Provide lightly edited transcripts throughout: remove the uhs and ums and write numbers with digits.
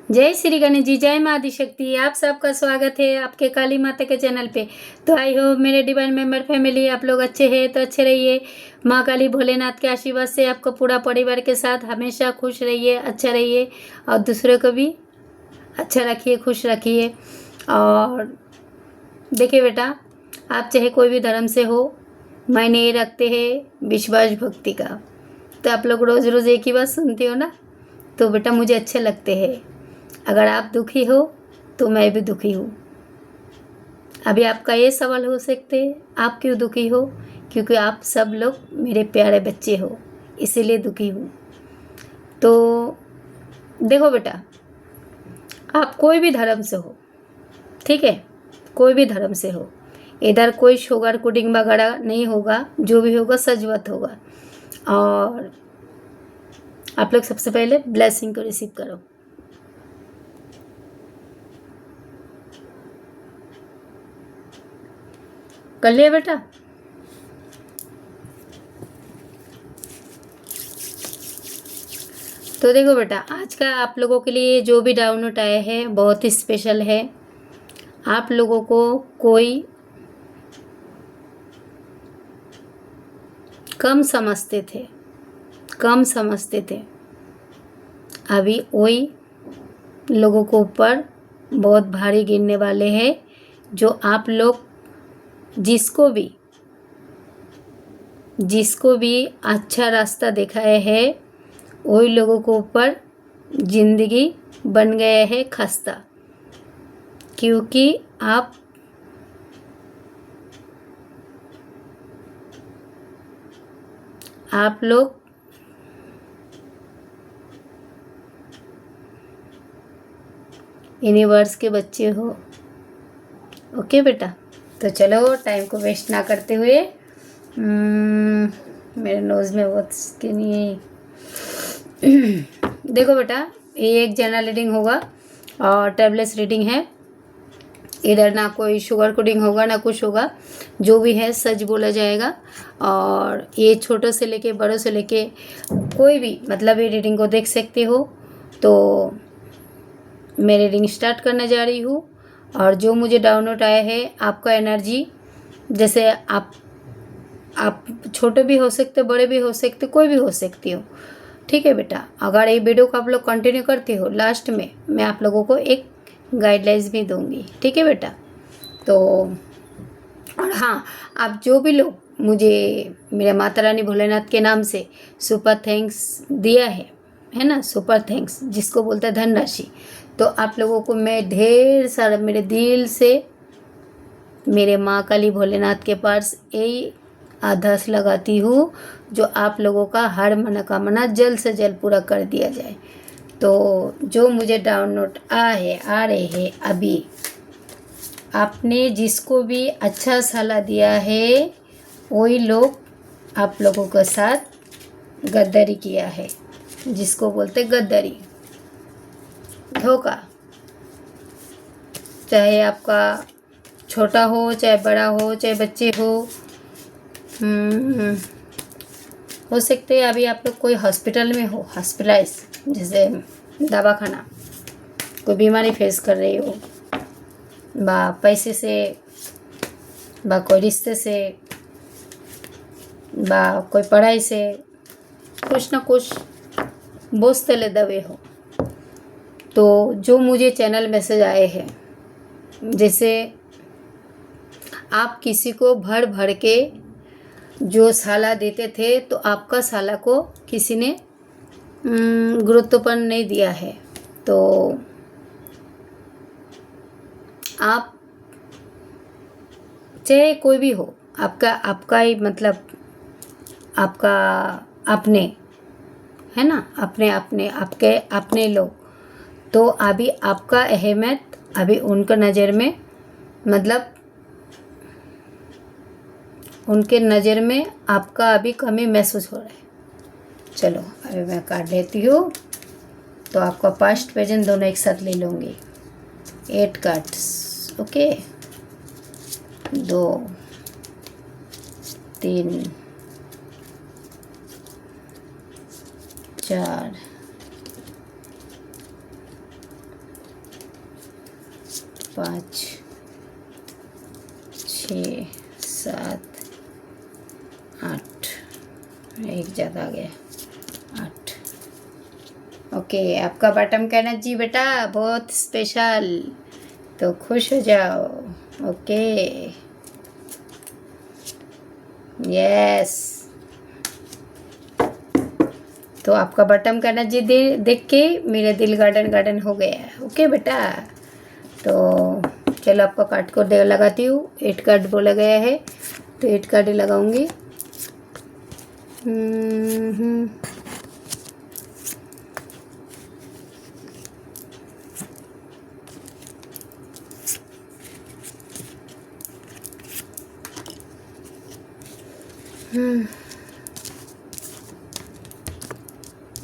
जय श्री गणेश जी, जय माँ आदिशक्ति। आप सबका स्वागत है आपके काली माता के चैनल पे। तो आई होप मेरे डिवाइन मेंबर फैमिली आप लोग अच्छे हैं तो अच्छे रहिए। माँ काली भोलेनाथ के आशीर्वाद से आपको पूरा परिवार के साथ हमेशा खुश रहिए, अच्छा रहिए और दूसरों को भी अच्छा रखिए, खुश रखिए। और देखिए बेटा, आप चाहे कोई भी धर्म से हो, मायने ये रखते हैं विश्वास भक्ति का। तो आप लोग रोज़ रोज़ एक ही बात सुनते हो ना, तो बेटा मुझे अच्छे लगते हैं। अगर आप दुखी हो तो मैं भी दुखी हूँ। अभी आपका ये सवाल हो सकते है, आप क्यों दुखी हो? क्योंकि आप सब लोग मेरे प्यारे बच्चे हो, इसीलिए दुखी हूँ। तो देखो बेटा, आप कोई भी धर्म से हो, ठीक है, कोई भी धर्म से हो, इधर कोई शुगर कोटिंग वगैरह नहीं होगा, जो भी होगा सजवत होगा। और आप लोग सबसे पहले ब्लेसिंग को रिसीव करो। कर लिया बेटा? तो देखो बेटा, आज का आप लोगों के लिए जो भी डाउनलोड आया है बहुत ही स्पेशल है। आप लोगों को कोई कम समझते थे, कम समझते थे, अभी वही लोगों को ऊपर बहुत भारी गिरने वाले हैं। जो आप लोग जिसको भी अच्छा रास्ता दिखाए है, वही लोगों को ऊपर जिंदगी बन गया है खस्ता। क्योंकि आप लोग यूनिवर्स के बच्चे हो। ओके बेटा, तो चलो टाइम को वेस्ट ना करते हुए, मेरे नोज़ में बहुत स्किनी है। देखो बेटा, ये एक जनरल रीडिंग होगा और टैबलेट्स रीडिंग है। इधर ना कोई शुगर कोडिंग होगा ना कुछ होगा, जो भी है सच बोला जाएगा। और ये छोटों से लेके बड़ों से लेके कोई भी मतलब ये रीडिंग को देख सकते हो। तो मैं रीडिंग स्टार्ट करने जा रही हूँ। और जो मुझे डाउनलोड आया है, आपका एनर्जी, जैसे आप छोटे भी हो सकते, बड़े भी हो सकते, कोई भी हो सकती हो, ठीक है बेटा। अगर ये वीडियो को आप लोग कंटिन्यू करते हो, लास्ट में मैं आप लोगों को एक गाइडलाइंस भी दूंगी, ठीक है बेटा। तो और हाँ, आप जो भी लोग मुझे मेरे माता रानी भोलेनाथ के नाम से सुपर थैंक्स दिया है ना, सुपर थैंक्स जिसको बोलते हैं धनराशि, तो आप लोगों को मैं ढेर सारा मेरे दिल से मेरे माँ काली भोलेनाथ के पास यही आदेश लगाती हूँ, जो आप लोगों का हर मनोकामना जल्द से जल्द पूरा कर दिया जाए। तो जो मुझे डाउनलोड आ रहे हैं अभी, आपने जिसको भी अच्छा सलाह दिया है, वही लोग आप लोगों के साथ गद्दारी किया है, जिसको बोलते गद्दारी, धोखा। चाहे आपका छोटा हो, चाहे बड़ा हो, चाहे बच्चे हो सकते हैं अभी आप लोग कोई हॉस्पिटल में हो, हॉस्पिटलाइज, जैसे दवाखाना, कोई बीमारी फेस कर रही हो, बा पैसे से, बा कोई रिश्ते से, बा कोई पढ़ाई से, कुछ ना कुछ बोझ तले दबे हो। तो जो मुझे चैनल मैसेज आए हैं, जैसे आप किसी को भर भर के जो साला देते थे, तो आपका साला को किसी ने गुरुत्वपूर्ण नहीं दिया है। तो आप चाहे कोई भी हो, आपका ही मतलब आपका अपने है ना, आपके अपने लोग, तो अभी आपका अहमियत अभी उनका नज़र में, मतलब उनके नज़र में आपका अभी कमी महसूस हो रहा है। चलो अभी मैं काट लेती हूँ, तो आपका पास्ट प्रेजेंट दोनों एक साथ ले लूँगी। 8 कार्ड्स, ओके, 2 3 4 5 6 7 8, एक ज़्यादा आ गया, 8। ओके, आपका बॉटम का एनर्जी बेटा बहुत स्पेशल, तो खुश हो जाओ। Okay, yes. तो आपका बॉटम का एनर्जी देख के मेरा दिल गार्डन गार्डन हो गया। ओके बेटा, तो चलो आपका कार्ड को लगाती हूँ। 8 कार्ड बोला गया है तो 8 कार्ड ही लगाऊंगी।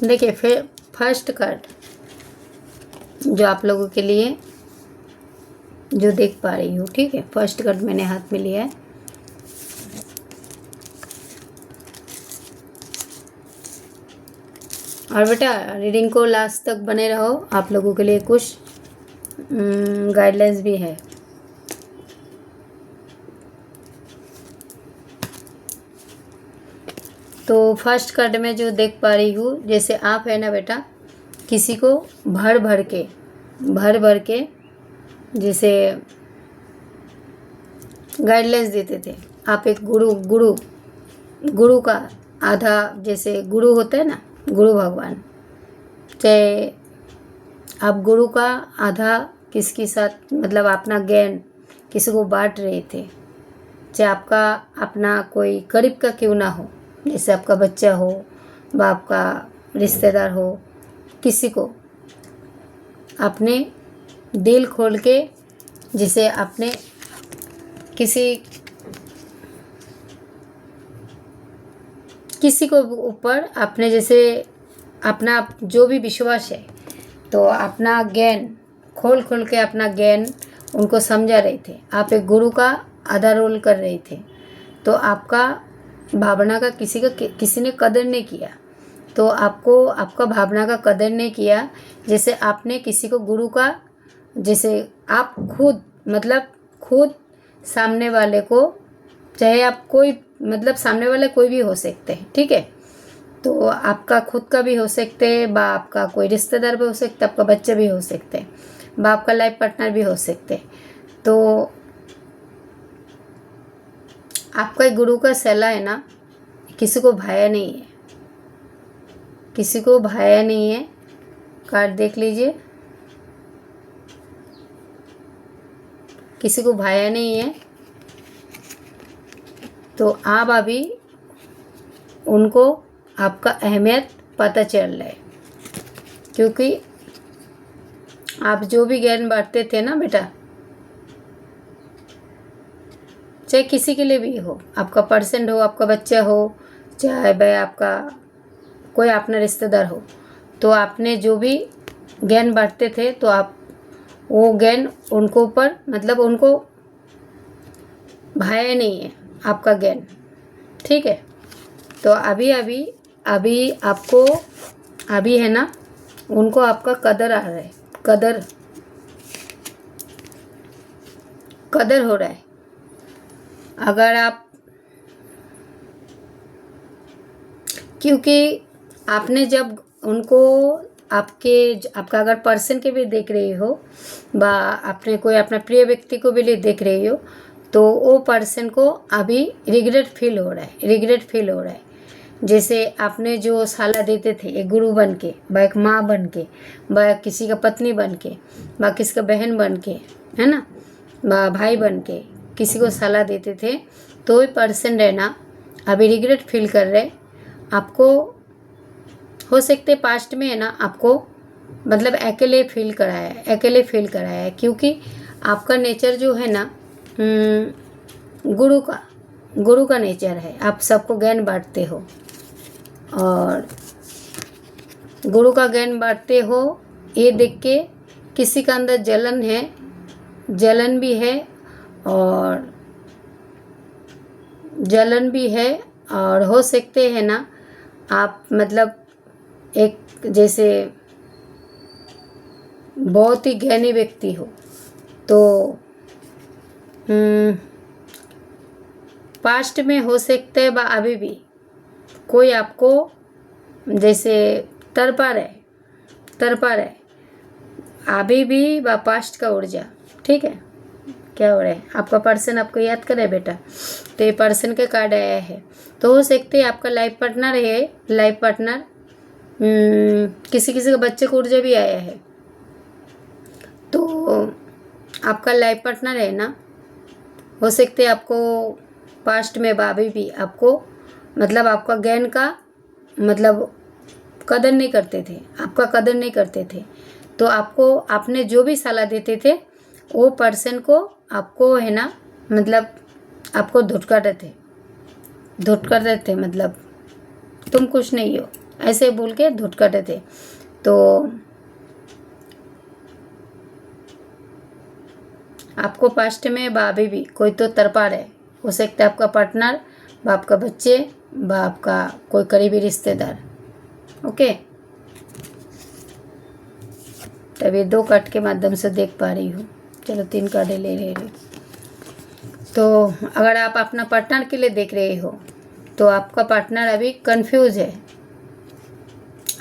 देखिए, फिर फर्स्ट कार्ड जो आप लोगों के लिए जो देख पा रही हूँ, ठीक है। फर्स्ट कार्ड मैंने हाथ में लिया है। और बेटा रीडिंग को लास्ट तक बने रहो, आप लोगों के लिए कुछ गाइडलाइंस भी है। तो फर्स्ट कार्ड में जो देख पा रही हूँ, जैसे आप है ना बेटा, किसी को भर भर के जैसे गाइडलाइंस देते थे। आप एक गुरु का आधा, जैसे गुरु होता है ना, गुरु भगवान, चाहे आप गुरु का आधा किसके साथ, मतलब अपना ज्ञान किसी को बांट रहे थे, चाहे आपका अपना कोई करीब का क्यों ना हो, जैसे आपका बच्चा हो, बाप का रिश्तेदार हो, किसी को अपने दिल खोल के, जिसे आपने किसी को ऊपर अपने जैसे अपना जो भी विश्वास है, तो अपना ज्ञान खोल के अपना ज्ञान उनको समझा रहे थे। आप एक गुरु का आधा रोल कर रहे थे, तो आपका भावना का किसी ने कदर नहीं किया, तो आपका भावना का कदर नहीं किया। जैसे आपने किसी को गुरु का, जैसे आप खुद सामने वाले को, चाहे आप कोई, मतलब सामने वाले कोई भी हो सकते हैं, ठीक है। तो आपका खुद का भी हो सकते हैं, बा आपका कोई रिश्तेदार भी हो सकता है, आपका बच्चा भी हो सकते हैं, बा आपका लाइफ पार्टनर भी हो सकते हैं। तो आपका गुरु का सलाह है ना, किसी को भाया नहीं है, किसी को भाया नहीं है। कार्ड देख लीजिए, किसी को भाया नहीं है। तो आप अभी उनको आपका अहमियत पता चल रहा है, क्योंकि आप जो भी ज्ञान बांटते थे ना बेटा, चाहे किसी के लिए भी हो, आपका पर्सन हो, आपका बच्चा हो, चाहे भाई आपका कोई अपना रिश्तेदार हो, तो आपने जो भी ज्ञान बांटते थे, तो आप वो ज्ञान उनको ऊपर, मतलब उनको भाया नहीं है आपका ज्ञान, ठीक है। तो अभी आपको अभी है ना, उनको आपका कदर आ रहा है, कदर हो रहा है। अगर आप, क्योंकि आपने जब उनको आपका अगर पर्सन के भी देख रही हो, बा आपने कोई अपना प्रिय व्यक्ति को भी देख रही हो, तो वो पर्सन को अभी रिग्रेट फील हो रहा है। जैसे आपने जो सलाह देते थे एक गुरु बन के, बा एक माँ बन के, बा किसी का पत्नी बन के, बा किसी का बहन बन के, है ना, बा भाई बन के किसी को सलाह देते थे, तो ये पर्सन रहना अभी रिग्रेट फील कर रहे। आपको हो सकते पास्ट में है ना, आपको मतलब अकेले फील कराया है, क्योंकि आपका नेचर जो है ना, गुरु का नेचर है। आप सबको ज्ञान बांटते हो, और गुरु का ज्ञान बांटते हो, ये देख के किसी का अंदर जलन भी है, और हो सकते हैं ना आप, मतलब एक जैसे बहुत ही ज्ञानी व्यक्ति हो, तो पास्ट में हो सकते हैं बा अभी भी कोई आपको जैसे तड़पा रहे अभी भी बा पास्ट का ऊर्जा, ठीक है। क्या हो रहा है, आपका पर्सन आपको याद करे बेटा, तो ये पर्सन के कार्ड आया है। तो हो सकते है आपका लाइफ पार्टनर है, लाइफ पार्टनर किसी किसी का बच्चे को ऊर्जा भी आया है। तो आपका लाइफ पार्टनर है ना, हो सकते है आपको पास्ट में अभी भी आपको मतलब आपका ज्ञान का मतलब कदर नहीं करते थे, आपका कदर नहीं करते थे। तो आपको आपने जो भी सलाह देते थे वो पर्सन को आपको है ना मतलब आपको धुटकारते थे, मतलब तुम कुछ नहीं हो ऐसे बोल के धुटकारते थे। तो आपको पास्ट में अभी भी कोई तो तड़पा रहे, हो सकता है आपका पार्टनर, बाप का बच्चे, बाप का कोई करीबी रिश्तेदार। ओके, तभी 2 कार्ड के माध्यम से देख पा रही हूँ। चलो 3 कार्डें ले रही। तो अगर आप अपना पार्टनर के लिए देख रहे हो तो आपका पार्टनर अभी कंफ्यूज है,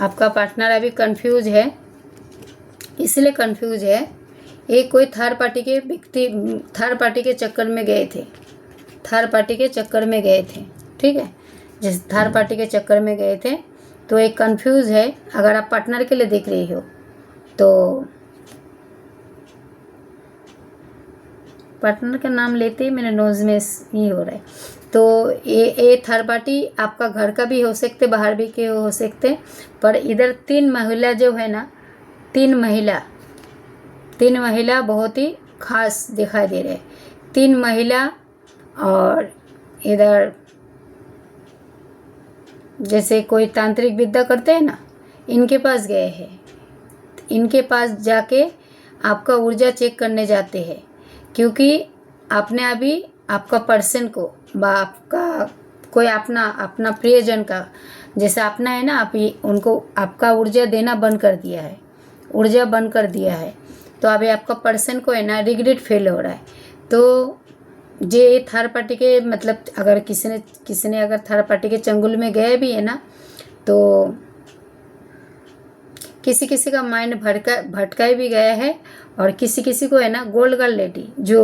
आपका पार्टनर अभी कंफ्यूज है। इसलिए कंफ्यूज है, ये कोई थर्ड पार्टी के व्यक्ति थर्ड पार्टी के चक्कर में गए थे, थर्ड पार्टी के चक्कर में गए थे, ठीक है। जिस थर्ड पार्टी के चक्कर में गए थे तो एक कंफ्यूज है। अगर आप पार्टनर के लिए देख रही हो तो पार्टनर का नाम लेते ही मेरे नोज़ में ही हो रहा है। तो ये थर्ड पार्टी आपका घर का भी हो सकते, बाहर भी के हो सकते, पर इधर 3 महिला जो है ना, 3 महिला बहुत ही खास दिखाई दे रहे हैं। 3 महिला और इधर जैसे कोई तांत्रिक विद्या करते हैं ना, इनके पास गए हैं, इनके पास जाके आपका ऊर्जा चेक करने जाते हैं। क्योंकि आपने अभी आपका पर्सन को आपका कोई अपना प्रियजन का जैसे अपना है ना, आप उनको आपका ऊर्जा देना बंद कर दिया है, ऊर्जा बंद कर दिया है। तो अभी आपका पर्सन को है ना रिग्रेट फील हो रहा है। तो ये थर्ड पार्टी के मतलब अगर किसी ने अगर थर्ड पार्टी के चंगुल में गए भी है ना, तो किसी का माइंड भटकाई भी गया है। और किसी को है ना गोल्ड गर्ल लेडी जो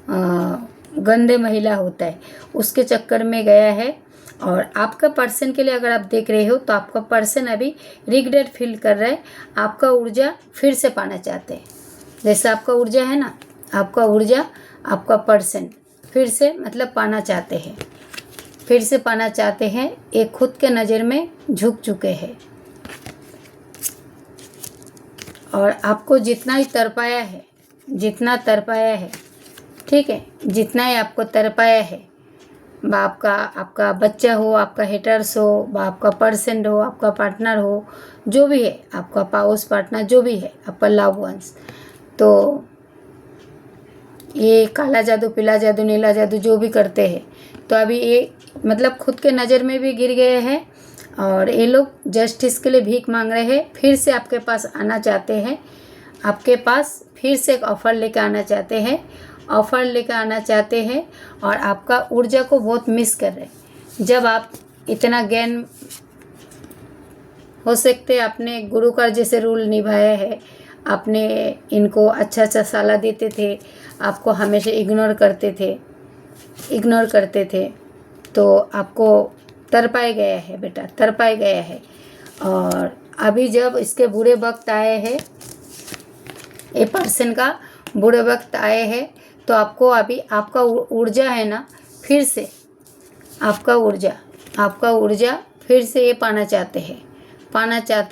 गंदे महिला होता है उसके चक्कर में गया है। और आपका पर्सन के लिए अगर आप देख रहे हो तो आपका पर्सन अभी रिग्रेट फील कर रहा है, आपका ऊर्जा फिर से पाना चाहते हैं। जैसे आपका ऊर्जा है ना, आपका ऊर्जा आपका पर्सन फिर से मतलब पाना चाहते हैं, फिर से पाना चाहते हैं। एक खुद के नज़र में झुक चुके हैं और आपको जितना ही तरपाया है, ठीक है, जितना ही आपको तरपाया है, आपका बच्चा हो, आपका हेटर्स हो, आपका पर्सन हो, आपका पार्टनर हो, जो भी है, आपका पाउस पार्टनर जो भी है, आपका लव वंस, तो ये काला जादू, पीला जादू, नीला जादू जो भी करते हैं, तो अभी ये मतलब खुद के नज़र में भी गिर गए हैं। और ये लोग जस्टिस के लिए भीख मांग रहे हैं, फिर से आपके पास आना चाहते हैं, आपके पास फिर से एक ऑफ़र लेकर आना चाहते हैं, और आपका ऊर्जा को बहुत मिस कर रहे हैं। जब आप इतना ज्ञान हो सकते आपने गुरु का जैसे रूल निभाया है, आपने इनको अच्छा सलाह देते थे, आपको हमेशा इग्नोर करते थे, तो आपको तरपाया गया है बेटा, तरपाया गया है। और अभी जब इसके बुरे वक्त आए हैं, ये पर्सन का बुरे वक्त आए हैं, तो आपको अभी आपका ऊर्जा है ना, फिर से आपका ऊर्जा फिर से ये पाना चाहते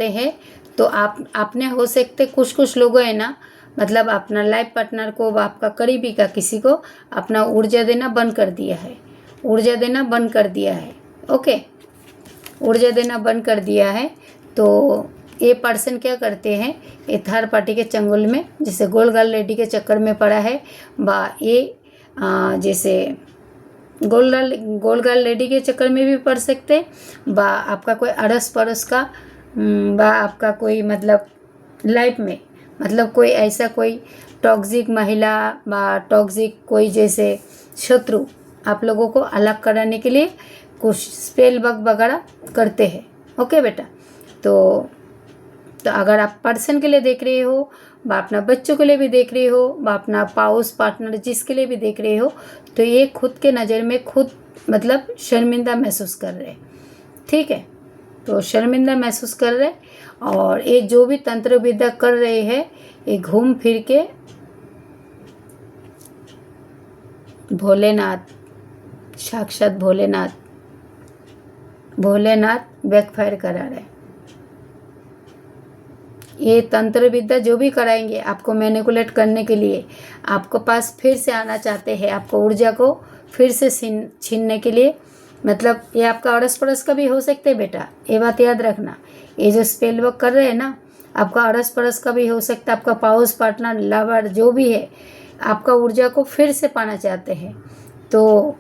हैं। तो आपने हो सकते कुछ लोग है ना, मतलब अपना लाइफ पार्टनर को, आपका करीबी का किसी को अपना ऊर्जा देना बंद कर दिया है, ओके, ऊर्जा देना बंद कर दिया है। तो ये पर्सन क्या करते हैं, ये थर्ड पार्टी के चंगुल में जैसे गोल्ड गर्ल लेडी के चक्कर में पड़ा है, ये जैसे गोल्ड गर्ल लेडी के चक्कर में भी पड़ सकते, आपका कोई अड़ोस पड़ोस का, आपका कोई मतलब लाइफ में मतलब कोई ऐसा कोई टॉक्सिक महिला व टॉक्सिक कोई जैसे शत्रु आप लोगों को अलग कराने के लिए कुछ स्पेल वर्क वगैरह करते हैं। ओके बेटा, तो अगर आप पर्सन के लिए देख रहे हो व अपना बच्चों के लिए भी देख रहे हो व अपना पाउस पार्टनर जिसके लिए भी देख रहे हो, तो ये खुद के नज़र में खुद मतलब शर्मिंदा महसूस कर रहे हैं। ठीक है, तो शर्मिंदा महसूस कर रहे और ये जो भी तंत्र विद्या कर रहे हैं ये घूम फिर के भोलेनाथ, साक्षात भोलेनाथ बैकफायर करा रहे। ये तंत्र विद्या जो भी कराएंगे आपको मैनिपुलेट करने के लिए, आपको पास फिर से आना चाहते हैं, आपको ऊर्जा को फिर से छीनने के लिए। मतलब ये आपका अड़स पड़स का भी हो सकते है बेटा, ये बात याद रखना। ये जो स्पेल वर्क कर रहे हैं ना, आपका अड़स पड़स का भी हो सकता है, आपका पाउस पार्टनर लवर जो भी है आपका ऊर्जा को फिर से पाना चाहते हैं। तो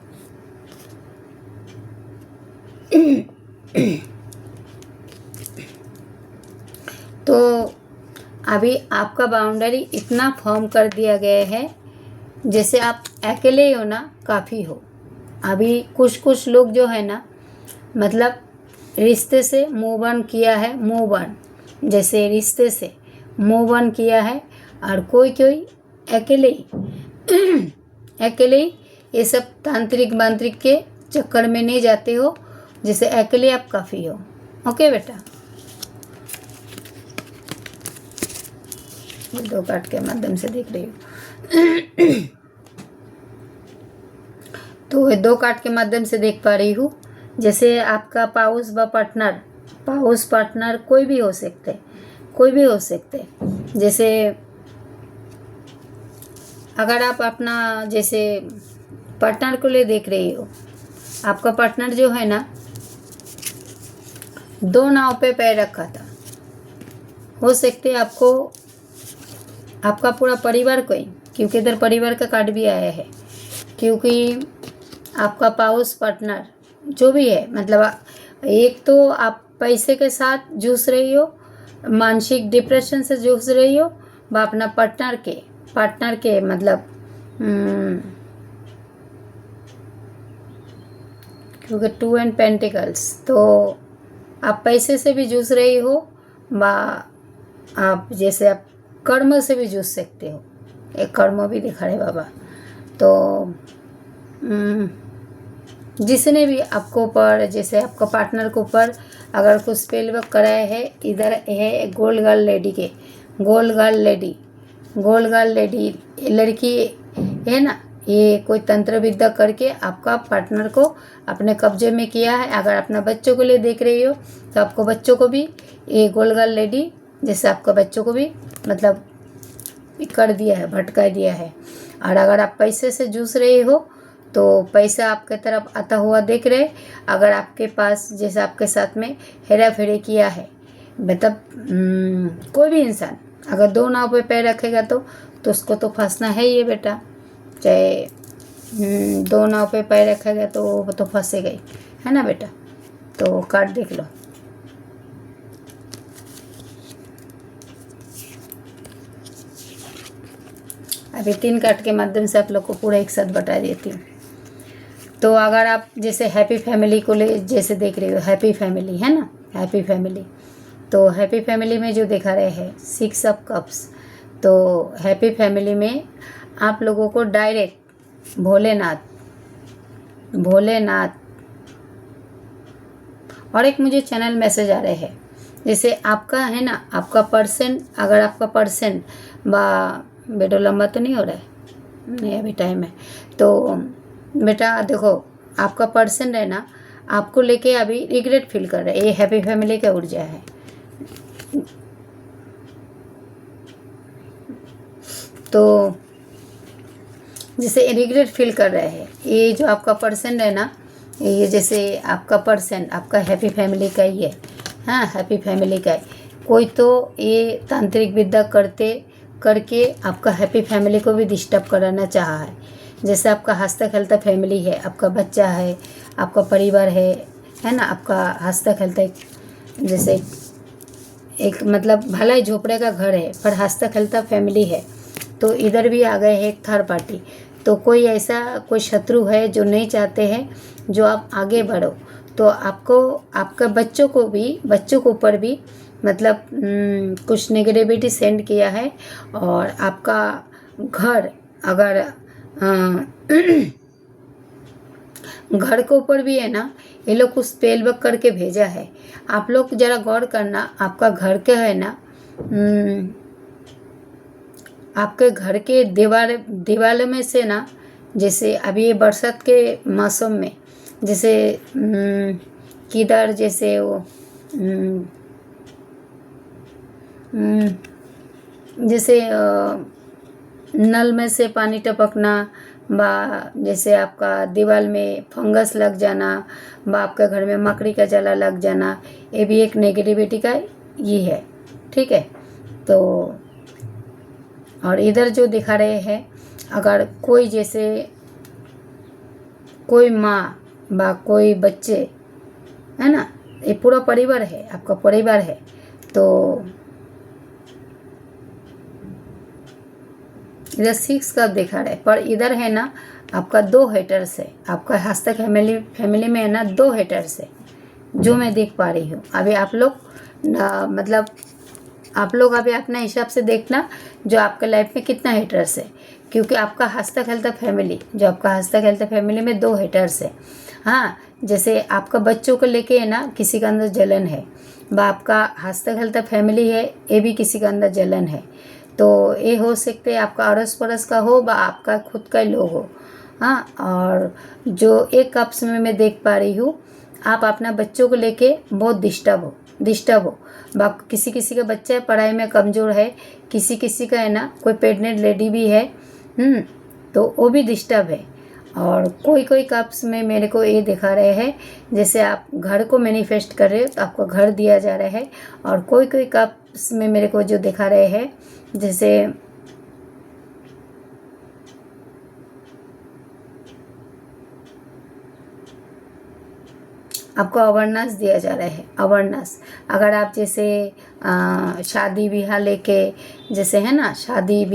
अभी आपका बाउंड्री इतना फॉर्म कर दिया गया है जैसे आप अकेले ही हो ना, काफ़ी हो। अभी कुछ लोग जो है ना, मतलब रिश्ते से मूव ऑन किया है, मूव ऑन जैसे रिश्ते से मूव ऑन किया है, और कोई अकेले ही ये सब तांत्रिक मांत्रिक के चक्कर में नहीं जाते हो, जैसे अकेले आप काफ़ी हो। ओके बेटा, दो कार्ड के माध्यम से देख रही हूँ तो ये दो कार्ड के माध्यम से देख पा रही हूँ। जैसे आपका पाउस व पार्टनर कोई भी हो सकते। जैसे अगर आप अपना जैसे पार्टनर को ले देख रही हो, आपका पार्टनर जो है ना दो नाव पे पैर रखा था, हो सकते आपको आपका पूरा परिवार कोई, क्योंकि इधर परिवार का कार्ड भी आया है, क्योंकि आपका पाउस पार्टनर जो भी है, मतलब एक तो आप पैसे के साथ जूझ रही हो, मानसिक डिप्रेशन से जूझ रही हो, व अपना पार्टनर के मतलब क्योंकि 2 एंड पेंटिकल्स, तो आप पैसे से भी जूझ रही हो, व आप जैसे आप कर्म से भी जूझ सकते हो। एक कर्म भी दिखा रहे बाबा। तो जिसने भी आपको ऊपर, जैसे आपका पार्टनर के ऊपर अगर कुछ स्पेल वर्क कराया है, इधर है गोल्ड गर्ल लेडी लड़की है ना, ये कोई तंत्र विद्या करके आपका पार्टनर को अपने कब्जे में किया है। अगर अपना बच्चों के लिए देख रही हो तो आपको बच्चों को भी ये गोल्ड गर्ल लेडी जैसे आपका बच्चों को भी मतलब कर दिया है, भटका दिया है। और अगर आप पैसे से जूझ रहे हो तो पैसा आपके तरफ आता हुआ देख रहे। अगर आपके पास जैसे आपके साथ में हेरा फेरी किया है, मतलब कोई भी इंसान अगर दो नाव पे पैर रखेगा तो उसको तो फंसना है ये बेटा। चाहे दो नाव पे पैर रखेगा तो वो तो फंसेगा ही, है ना बेटा। तो कार्ड देख लो। अभी 3 कार्ड के माध्यम से आप लोग को पूरा एक साथ बता देती हूँ। तो अगर आप जैसे हैप्पी फैमिली को ले जैसे देख रहे हो, हैप्पी फैमिली है ना, हैप्पी फैमिली, तो हैप्पी फैमिली में जो दिखा रहे हैं 6 ऑफ कप्स, तो हैप्पी फैमिली में आप लोगों को डायरेक्ट भोलेनाथ और एक मुझे चैनल मैसेज आ रहे हैं। जैसे आपका है ना, आपका पर्सन, अगर आपका पर्सन बेटो लंबा तो नहीं हो रहा है, नहीं अभी टाइम है। तो बेटा देखो, आपका पर्सन है ना, आपको लेके अभी रिग्रेट फील कर रहा है। ये हैप्पी फैमिली का ऊर्जा है। तो जैसे रिग्रेट फील कर रहे हैं, ये जो आपका पर्सन है ना, ये जैसे आपका पर्सन आपका हैप्पी फैमिली का ही है। हाँ, हैप्पी फैमिली का है। कोई तो ये तांत्रिक विद्या करके आपका हैप्पी फैमिली को भी डिस्टर्ब कराना चाहा है। जैसे आपका हंसता खेलता फैमिली है, आपका बच्चा है, आपका परिवार है ना, आपका हंसता खेलता जैसे एक मतलब भला ही झोपड़े का घर है पर हंसता खेलता फैमिली है। तो इधर भी आ गए है एक थर्ड पार्टी। तो कोई ऐसा कोई शत्रु है जो नहीं चाहते हैं जो आप आगे बढ़ो, तो आपको आपका बच्चों के ऊपर भी मतलब कुछ नेगेटिविटी सेंड किया है। और आपका घर अगर घर के ऊपर भी है ना, ये लोग कुछ स्पेल वर्क करके भेजा है। आप लोग जरा गौर करना, आपका घर के है ना, आपके घर के दीवार में से ना, जैसे अभी ये बरसात के मौसम में जैसे किधर जैसे वो जैसे नल में से पानी टपकना, बा जैसे आपका दीवार में फंगस लग जाना, बा आपके घर में मकड़ी का जाला लग जाना, ये भी एक नेगेटिविटी का ये है। ठीक है। तो और इधर जो दिखा रहे हैं, अगर कोई जैसे कोई माँ बा कोई बच्चे है ना, ये पूरा परिवार है, आपका परिवार है, तो इधर 6 कप दिखा रहे हैं। पर इधर है ना आपका 2 हेटर्स है, आपका हस्तक फैमिली में है ना 2 हेटर्स है जो मैं देख पा रही हूँ। अभी आप लोग मतलब आप लोग अभी अपना हिसाब से देखना जो आपके लाइफ में कितना हेटर्स है, क्योंकि आपका हंसता खेलता फैमिली, जो आपका हंसता खेलता फैमिली में 2 हेटर्स है। हाँ, जैसे आपका बच्चों को लेके है ना किसी का अंदर जलन है, बा आपका हंसता खेलता फैमिली है, ये भी किसी का अंदर जलन है। तो ये हो सकते हैं आपका अड़ोस पड़ोस का हो, बा आपका खुद का ही लोग हो। हाँ, और जो एक कप्स में मैं देख पा रही हूँ, आप अपना बच्चों को लेके बहुत डिस्टर्ब हो। किसी किसी का बच्चा पढ़ाई में कमज़ोर है, किसी किसी का है ना कोई प्रेग्नेंट लेडी भी है, तो वो भी डिस्टर्ब है। और कोई कोई कप्स में मेरे को ये दिखा रहे हैं जैसे आप घर को मैनिफेस्ट कर रहे हो, तो आपको घर दिया जा रहा है। और कोई कोई कप्स में मेरे को जो दिखा रहे हैं जैसे आपको अवेयरनेस दिया जा रहा है। अवेयरनेस, अगर आप जैसे शादी ब्याह लेके जैसे है ना, शादी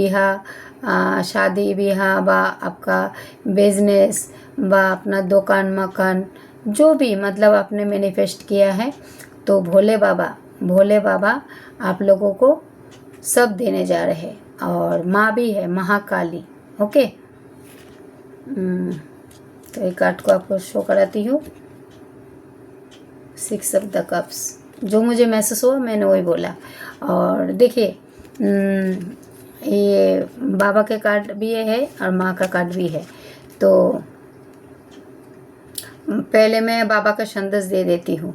ब्याह बा आपका बिजनेस बा अपना दुकान मकान जो भी मतलब आपने मैनिफेस्ट किया है, तो भोले बाबा आप लोगों को सब देने जा रहे हैं। और माँ भी है, महाकाली। ओके। तो एक कार्ड को आपको शो कराती हूँ। 6 ऑफ द कप्स, जो मुझे महसूस हुआ मैंने वही बोला। और देखिए ये बाबा के कार्ड भी है और माँ का कार्ड भी है। तो पहले मैं बाबा का संदेश दे देती हूँ।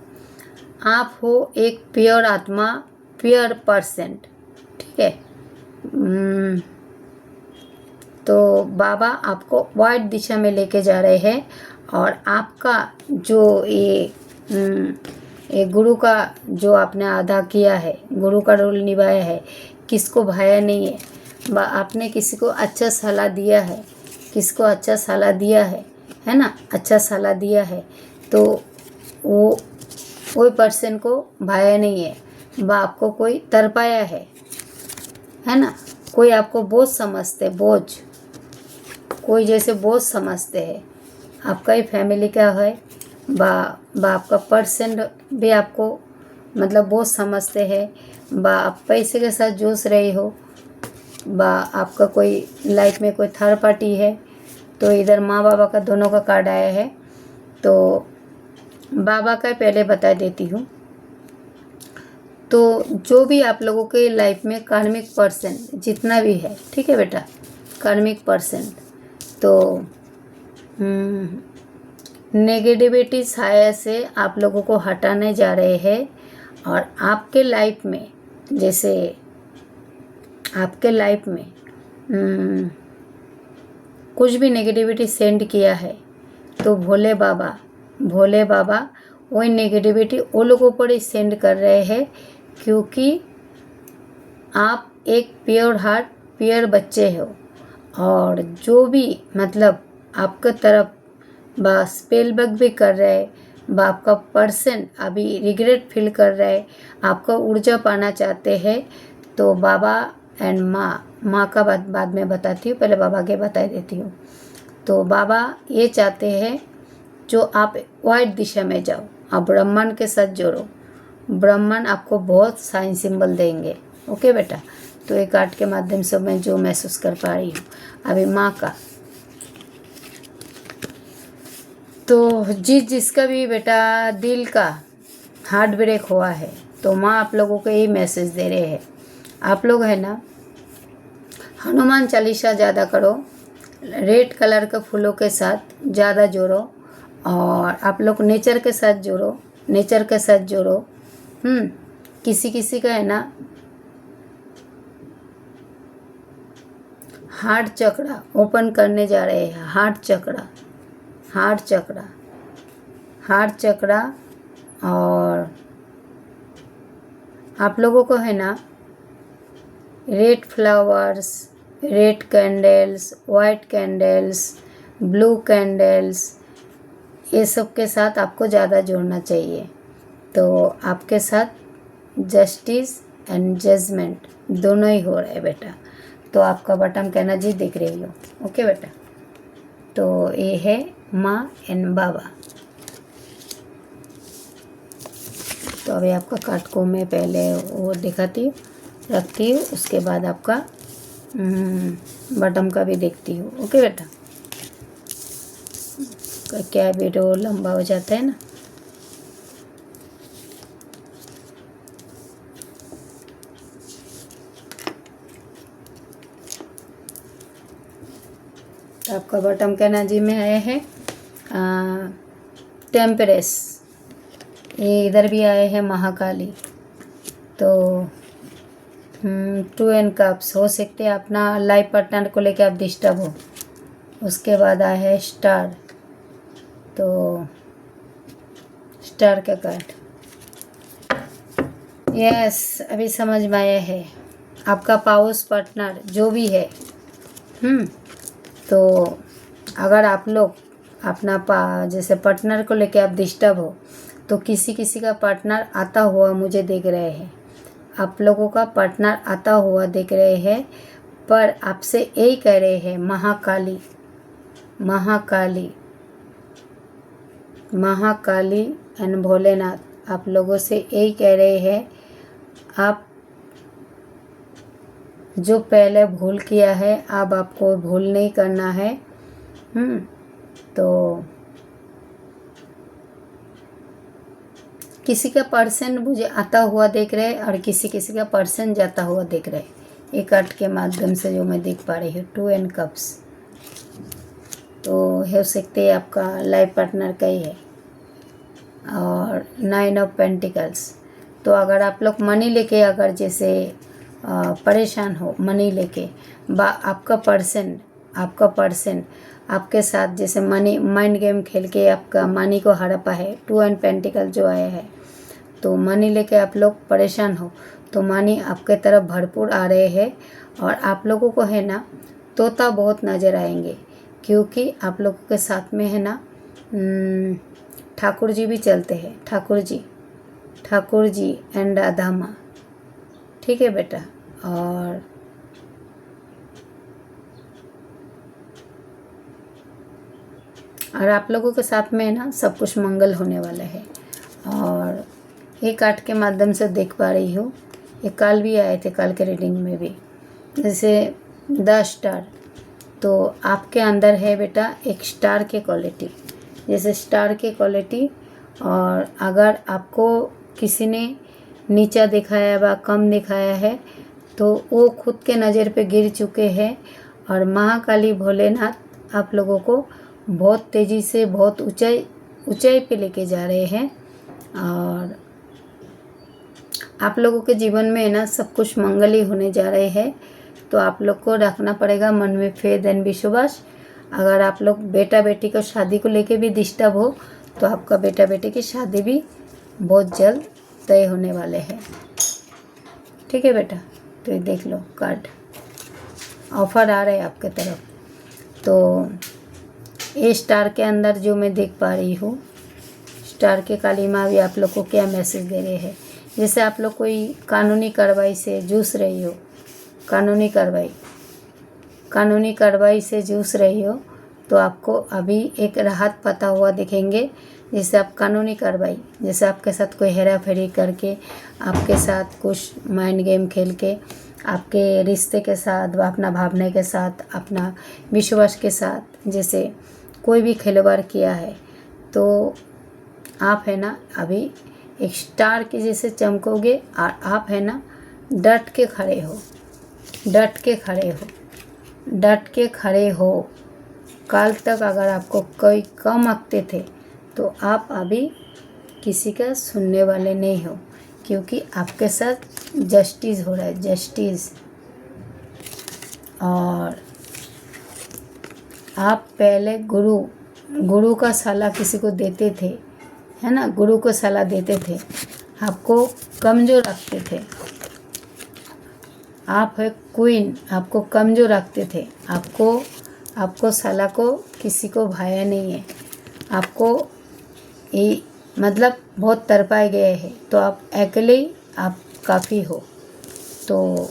आप हो एक प्योर आत्मा, प्योर पर्सन। ठीक है। तो बाबा आपको वाइट दिशा में लेके जा रहे हैं। और आपका जो ये गुरु का जो आपने अदा किया है, गुरु का रोल निभाया है, किसको भाया नहीं है, आपने किसी को अच्छा सलाह दिया है, किसको अच्छा सलाह दिया है ना, अच्छा सलाह दिया है, तो वो कोई पर्सन को भाया नहीं है, आपको कोई तरपाया है ना। कोई आपको बोझ समझते, बोझ कोई जैसे बोझ समझते हैं। आपका ही फैमिली का है, आपका पर्सन भी आपको मतलब बोझ समझते हैं, आप पैसे के साथ जूझ रहे हो, आपका कोई लाइफ में कोई थर्ड पार्टी है। तो इधर माँ बाबा का दोनों का कार्ड आया है। तो बाबा का पहले बता देती हूँ। तो जो भी आप लोगों के लाइफ में कार्मिक पर्सन जितना भी है, ठीक है बेटा, कार्मिक पर्सन, तो नेगेटिविटी छाया से आप लोगों को हटाने जा रहे हैं। और आपके लाइफ में जैसे आपके लाइफ में कुछ भी नेगेटिविटी सेंड किया है, तो भोले बाबा वही नेगेटिविटी वो लोगों पर ही सेंड कर रहे हैं, क्योंकि आप एक प्योर हार्ट प्योर बच्चे हो। और जो भी मतलब आपके तरफ स्पेल वर्क भी कर रहे हैं, आपका पर्सन अभी रिग्रेट फील कर रहे हैं, आपका ऊर्जा पाना चाहते हैं, तो बाबा एंड माँ का बाद में बताती हूँ, पहले बाबा के बता देती हूँ। तो बाबा ये चाहते हैं जो आप वाइट दिशा में जाओ, आप ब्राह्मण के साथ जोड़ो, ब्राह्मण आपको बहुत साइन सिंबल देंगे। ओके बेटा, तो एक कार्ड के माध्यम से मैं जो महसूस कर पा रही हूँ। अभी माँ का, तो जिसका भी बेटा दिल का हार्ट ब्रेक हुआ है, तो माँ आप लोगों को यही मैसेज दे रहे हैं। आप लोग है ना, हनुमान चालीसा ज़्यादा करो, रेड कलर के फूलों के साथ ज़्यादा जोड़ो, और आप लोग नेचर के साथ जोड़ो, नेचर के साथ जोड़ो। किसी का है ना हार्ट चक्रा ओपन करने जा रहे हैं, हार्ट चक्रा। और आप लोगों को है ना red flowers, red candles, white candles, blue candles, ये सब के साथ आपको ज़्यादा जोड़ना चाहिए। तो आपके साथ जस्टिस एंड जजमेंट दोनों ही हो रहा है बेटा। तो आपका बटन कहना जी दिख रही हो। ओके बेटा, तो ये है माँ एंड बाबा। तो अभी आपका कार्ड को मैं पहले वो दिखाती हूँ, रखती हूँ, उसके बाद आपका बटन का भी देखती हूँ। ओके बेटा, क्या वीडियो लंबा हो जाता है ना। तो आपका बटन कहना जी में आया है टेम्परेस, ये इधर भी आए हैं महाकाली। तो 2 एंड कप्स, हो सकते हैं अपना लाइफ पार्टनर को लेके आप डिस्टर्ब हो। उसके बाद आया है स्टार, तो स्टार का कार्ड, यस अभी समझ में आया है। आपका पाउस पार्टनर जो भी है, तो अगर आप लोग अपना जैसे पार्टनर को लेके आप डिस्टर्ब हो, तो किसी का पार्टनर आता हुआ मुझे देख रहे हैं, आप लोगों का पार्टनर आता हुआ देख रहे हैं, पर आपसे यही कह रहे हैं महाकाली एंड भोलेनाथ आप लोगों से यही कह रहे हैं, आप जो पहले भूल किया है अब आपको भूल नहीं करना है। तो किसी का पर्सन मुझे आता हुआ देख रहे हैं और किसी का पर्सन जाता हुआ देख रहे हैं। एक कार्ड के माध्यम से जो मैं देख पा रही हूँ 2 एंड कप्स, तो हो सकते हैं आपका लाइफ पार्टनर का ही है। और 9 ऑफ पेंटिकल्स, तो अगर आप लोग मनी लेके अगर जैसे परेशान हो, मनी लेके आपका पर्सन आपके साथ जैसे मनी माइंड गेम खेल के आपका मनी को हड़पा है, 2 एंड पेंटिकल जो आया है, तो मनी लेके आप लोग परेशान हो, तो मनी आपके तरफ भरपूर आ रहे हैं। और आप लोगों को है ना तोता बहुत नज़र आएंगे, क्योंकि आप लोगों के साथ में है ना ठाकुर जी भी चलते हैं, ठाकुर जी एंड राधा माँ। ठीक है बेटा, और आप लोगों के साथ में है ना सब कुछ मंगल होने वाला है। और एक कार्ड के माध्यम से देख पा रही हूँ, ये कल भी आए थे, कल के रीडिंग में भी, जैसे 10 स्टार, तो आपके अंदर है बेटा एक स्टार की क्वालिटी, जैसे स्टार की क्वालिटी। और अगर आपको किसी ने नीचा दिखाया व कम दिखाया है, तो वो खुद के नज़र पे गिर चुके हैं। और महाकाली भोलेनाथ आप लोगों को बहुत तेज़ी से बहुत ऊंचाई पे लेके जा रहे हैं। और आप लोगों के जीवन में है ना सब कुछ मंगल ही होने जा रहे हैं। तो आप लोग को रखना पड़ेगा मन में फेथ एंड विश्वास। अगर आप लोग बेटा बेटी को शादी को लेके भी डिस्टर्ब हो, तो आपका बेटा बेटी की शादी भी बहुत जल्द तय होने वाले हैं। ठीक है बेटा, तो ये देख लो कार्ड, ऑफर आ रहे हैं आपके तरफ। तो ये स्टार के अंदर जो मैं देख पा रही हूँ, स्टार के काली माँ भी आप लोग को क्या मैसेज दे रहे हैं। जैसे आप लोग कोई कानूनी कार्रवाई से जूझ रही हो, कानूनी कार्रवाई से जूझ रही हो तो आपको अभी एक राहत पाता हुआ दिखेंगे। जैसे आप कानूनी कार्रवाई, जैसे आपके साथ कोई हेरा फेरी करके, आपके साथ कुछ माइंड गेम खेल के, आपके रिश्ते के साथ, अपना भावना के साथ, अपना विश्वास के साथ जैसे कोई भी खिलवाड़ किया है, तो आप है ना अभी एक स्टार के जैसे चमकोगे। और आप है ना डट के खड़े हो, डट के खड़े हो। कल तक अगर आपको कोई कम आंकते थे तो आप अभी किसी का सुनने वाले नहीं हो, क्योंकि आपके साथ जस्टिस हो रहा है, जस्टिस। और आप पहले गुरु का सलाह किसी को देते थे, है ना, गुरु को सलाह देते थे, आपको कमज़ोर रखते थे। आप है क्वीन, आपको कमज़ोर रखते थे, आपको सलाह को किसी को भाया नहीं है, आपको ये मतलब बहुत तरपाए गए हैं, तो आप अकेले ही आप काफ़ी हो। तो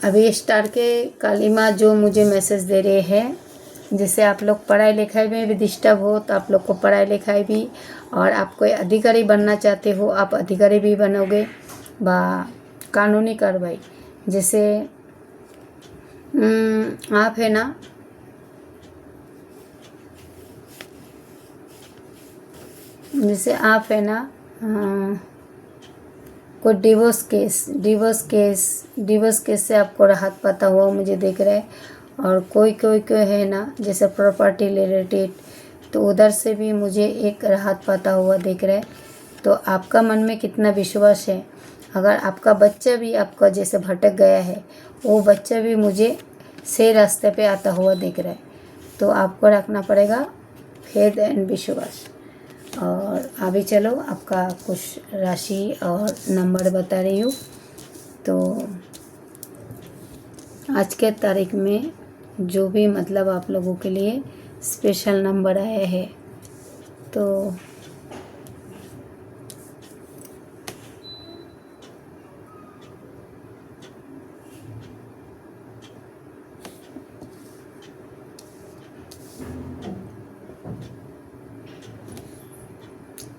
अभी स्टार के कालीमा जो मुझे मैसेज दे रहे हैं, जैसे आप लोग पढ़ाई लिखाई में भी डिस्टर्ब हो तो आप लोग को पढ़ाई लिखाई भी, और आप कोई अधिकारी बनना चाहते हो आप अधिकारी भी बनोगे। कानूनी कार्रवाई जैसे आप है ना कोई डिवोर्स केस से आपको राहत पाता हुआ मुझे दिख रहा है। और कोई है ना जैसे प्रॉपर्टी रिलेटेड, तो उधर से भी मुझे एक राहत पाता हुआ दिख रहा है। तो आपका मन में कितना विश्वास है, अगर आपका बच्चा भी आपका जैसे भटक गया है, वो बच्चा भी मुझे सही रास्ते पे आता हुआ दिख रहा है। तो आपको रखना पड़ेगा फेथ एंड विश्वास। और अभी चलो आपका कुछ राशि और नंबर बता रही हूँ। तो आज के तारीख में जो भी मतलब आप लोगों के लिए स्पेशल नंबर आया है, तो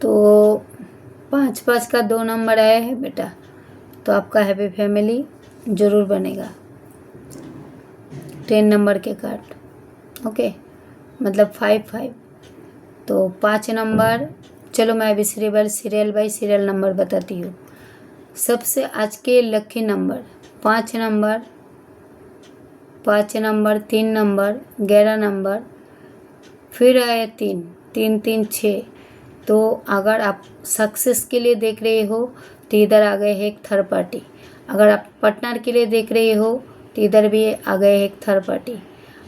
तो 5 का 2 नंबर आया है बेटा, तो आपका हैप्पी फैमिली ज़रूर बनेगा। 10 नंबर के कार्ड, ओके, मतलब 5 तो 5 नंबर। चलो मैं अभी सीरियल बाई सीरियल नंबर बताती हूँ। सबसे आज के lucky number 5 number, 3 number, 11 number, फिर आए 3, 6। तो अगर आप सक्सेस के लिए देख रहे हो तो इधर आ गए है एक थर्ड पार्टी। अगर आप पार्टनर के लिए देख रहे हो तो इधर भी आ गए है एक थर्ड पार्टी।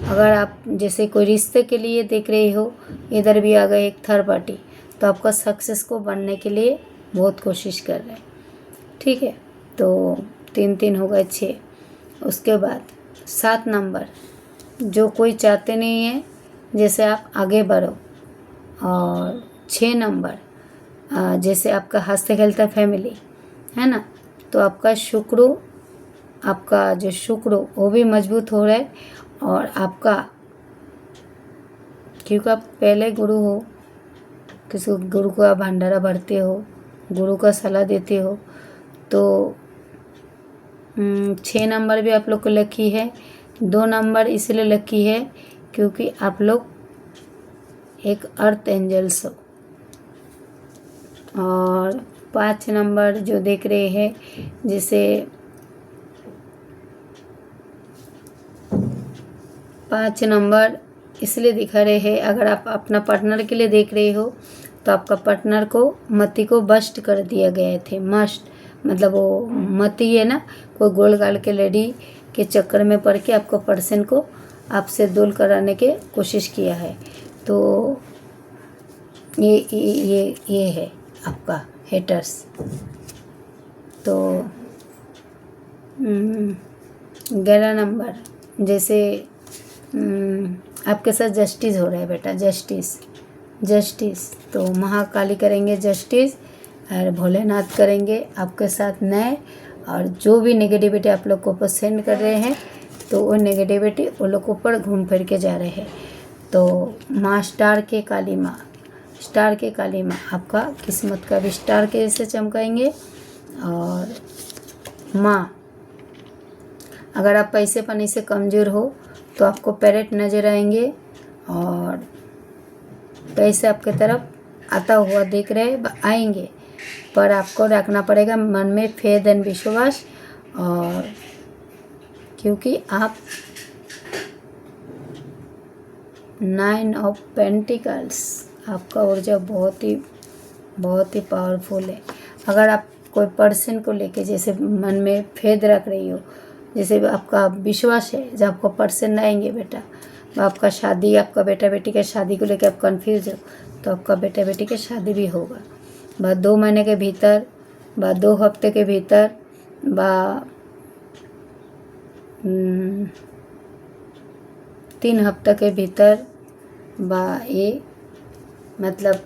अगर आप जैसे कोई रिश्ते के लिए देख रहे हो, इधर भी आ गए एक थर्ड पार्टी। तो आपका सक्सेस को बनने के लिए बहुत कोशिश कर रहे हैं, ठीक है। तो 3 हो गए 6। उसके बाद 7 नंबर, जो कोई चाहते नहीं है जैसे आप आगे बढ़ो। और 6 नंबर, जैसे आपका हंसते खेलता फैमिली है ना, तो आपका शुक्र वो भी मजबूत हो रहा है। और आपका, क्योंकि आप पहले गुरु हो, किसी गुरु को आप भंडारा भरते हो, गुरु का सलाह देते हो, तो 6 नंबर भी आप लोग को लकी है। 2 नंबर इसलिए लकी है क्योंकि आप लोग एक अर्थ एंजल्स हो। और 5 नंबर जो देख रहे हैं, जैसे 5 नंबर इसलिए दिखा रहे हैं, अगर आप अपना पार्टनर के लिए देख रहे हो तो आपका पार्टनर को मती को बस्ट कर दिया गए थे। मतलब वो मती है ना, कोई गोल गाल के लेडी के चक्कर में पड़ के आपको पर्सन को आपसे दूर कराने के कोशिश किया है। तो ये है आपका हेटर्स। तो 11 नंबर, जैसे आपके साथ जस्टिस हो रहा है बेटा, जस्टिस। तो महाकाली करेंगे जस्टिस, और भोलेनाथ करेंगे आपके साथ न्याय। और जो भी नेगेटिविटी आप लोग को ऊपर सेंड कर रहे हैं तो वो नेगेटिविटी वो लोग ऊपर घूम फिर के जा रहे हैं। तो माँ स्टार के काली माँ, स्टार के काली माँ आपका किस्मत का भी स्टार के जैसे चमकाएंगे। और माँ, अगर आप पैसे पानी से कमज़ोर हो तो आपको पैरेट नज़र आएंगे और पैसे आपके तरफ आता हुआ दिख रहे आएंगे, पर आपको रखना पड़ेगा मन में फेथ एंड विश्वास। और क्योंकि आप 9 ऑफ पेंटिकल्स, आपका ऊर्जा बहुत ही पावरफुल है। अगर आप कोई पर्सन को लेके जैसे मन में फेथ रख रही हो, जैसे आपका विश्वास है, जब आपको पर्सन आएंगे बेटा, आपका शादी, आपका बेटा बेटी का शादी को लेकर आप कंफ्यूज हो तो आपका बेटा बेटी की शादी भी होगा। बस 2 महीने के भीतर, बस 2 हफ्ते के भीतर, बस 3 हफ्ते के भीतर, बस ये मतलब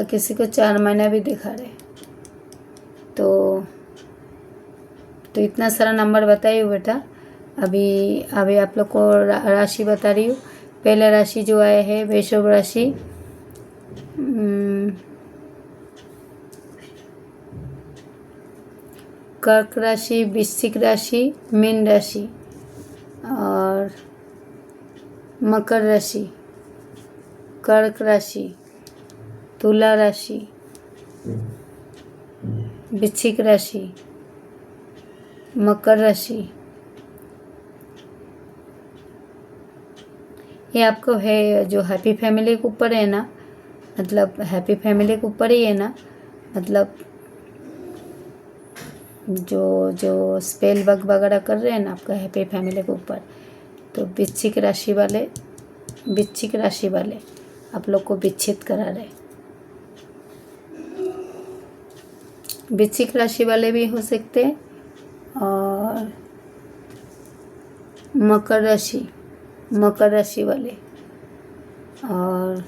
किसी को 4 महीना भी दिखा रहे। तो इतना सारा नंबर बताइए बेटा। अभी आप लोग को राशि बता रही हूँ। पहला राशि जो आया है वृषभ राशि, कर्क राशि, वृश्चिक राशि, मीन राशि और मकर राशि, कर्क राशि, तुला राशि, वृश्चिक राशि, मकर राशि। ये आपको है जो हैप्पी फैमिली के ऊपर है ना, मतलब हैप्पी फैमिली के ऊपर ही है ना, मतलब जो स्पेल वर्क वगैरह कर रहे हैं ना आपका हैप्पी फैमिली के ऊपर। तो वृश्चिक राशि वाले आप लोग को विच्छेद करा रहे। वृश्चिक राशि वाले भी हो सकते हैं और मकर राशि वाले और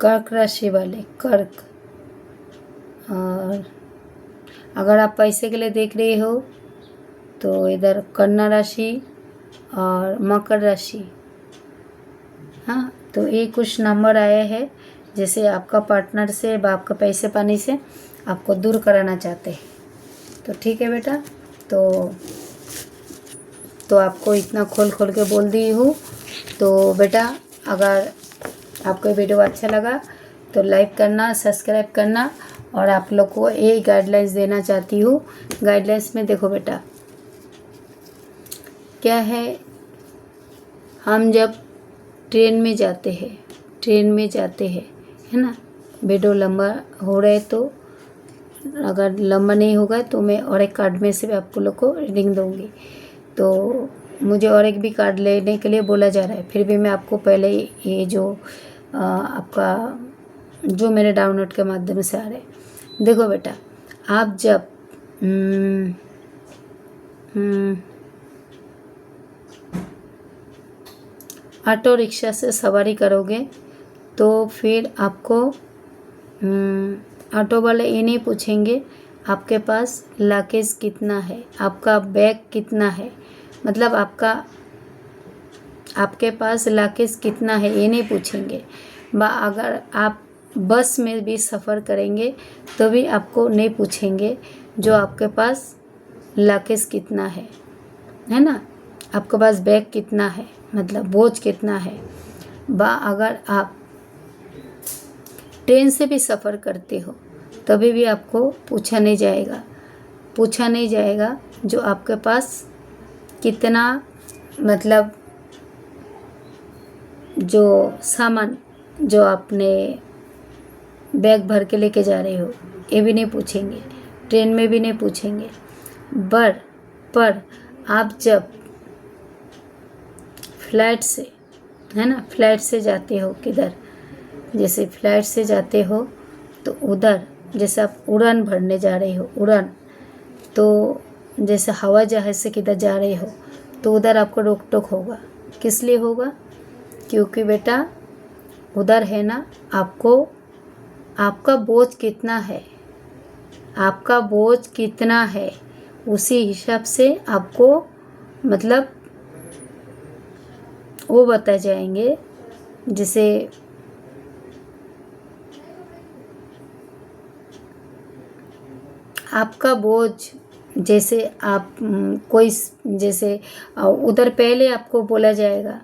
कर्क राशि वाले, कर्क। और अगर आप पैसे के लिए देख रहे हो तो इधर कन्या राशि और मकर राशि। हाँ, तो ये कुछ नंबर आए हैं जैसे आपका पार्टनर से व आपका पैसे पानी से आपको दूर कराना चाहते हैं। तो ठीक है बेटा, तो आपको इतना खोल के बोल दी हूँ। तो बेटा अगर आपको वीडियो अच्छा लगा तो लाइक करना, सब्सक्राइब करना। और आप लोग को ये गाइडलाइंस देना चाहती हूँ। गाइडलाइंस में देखो बेटा क्या है, हम जब ट्रेन में जाते हैं है ना, वीडियो लंबा हो रहा है तो अगर लंबा नहीं होगा तो मैं और एक कार्ड में से भी आपको लोग को रीडिंग दूँगी। तो मुझे और एक भी कार्ड लेने के लिए बोला जा रहा है, फिर भी मैं आपको पहले ये जो आपका जो मेरे डाउनलोड के माध्यम से आ रहे हैं। देखो बेटा, आप जब ऑटो रिक्शा से सवारी करोगे तो फिर आपको ऑटो वाले ये नहीं पूछेंगे आपके पास लगेज कितना है, आपका बैग कितना है, मतलब आपके पास लगेज कितना है ये नहीं पूछेंगे। अगर आप बस में भी सफ़र करेंगे तो भी आपको नहीं पूछेंगे जो आपके पास लगेज कितना है ना, आपके पास बैग कितना है, मतलब बोझ कितना है। अगर आप ट्रेन से भी सफ़र करते हो तभी भी आपको पूछा नहीं जाएगा जो आपके पास कितना, मतलब जो सामान जो आपने बैग भर के लेके जा रहे हो ये भी नहीं पूछेंगे, ट्रेन में भी नहीं पूछेंगे। पर आप जब फ्लाइट से है ना, फ्लाइट से जाते हो किधर, जैसे फ्लाइट से जाते हो तो उधर जैसे आप उड़ान भरने जा रहे हो, तो जैसे हवा जहाज से किधर जा रही हो तो उधर आपको रोक टोक होगा। किस लिए होगा? क्योंकि बेटा उधर है ना, आपको आपका बोझ कितना है, आपका बोझ कितना है उसी हिसाब से आपको मतलब वो बता जाएंगे। जैसे आपका बोझ, जैसे आप कोई जैसे उधर पहले आपको बोला जाएगा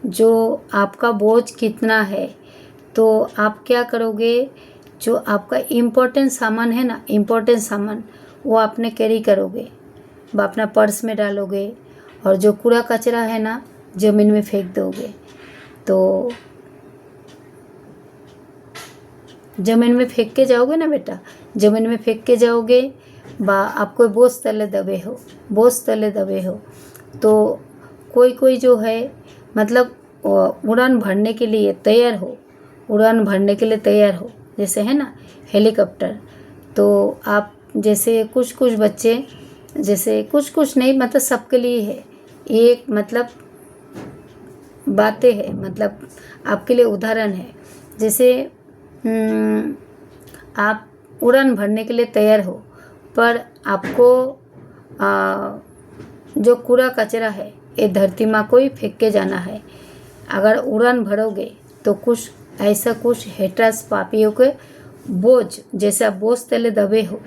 जो आपका बोझ कितना है, तो आप क्या करोगे, जो आपका इम्पोर्टेंट सामान है ना, इम्पोर्टेंट सामान वो आपने कैरी करोगे, वो अपना पर्स में डालोगे, और जो कूड़ा कचरा है ना ज़मीन में फेंक दोगे। तो ज़मीन में फेंक के जाओगे ना बेटा, ज़मीन में फेंक के जाओगे बा आपको बोझ तले दबे हो, बोझ तले दबे हो। तो कोई कोई जो है मतलब उड़ान भरने के लिए तैयार हो, उड़ान भरने के लिए तैयार हो, जैसे है ना हेलीकॉप्टर। तो आप जैसे कुछ कुछ बच्चे, जैसे कुछ कुछ नहीं मतलब सबके लिए है, एक मतलब बातें है, मतलब आपके लिए उदाहरण है। जैसे आप उड़ान भरने के लिए तैयार हो, पर आपको जो कूड़ा कचरा है ये धरती माँ को ही फेंक के जाना है। अगर उड़ान भरोगे तो कुछ ऐसा कुछ हेटरस पापियों के बोझ, जैसे आप बोझ तले दबे हो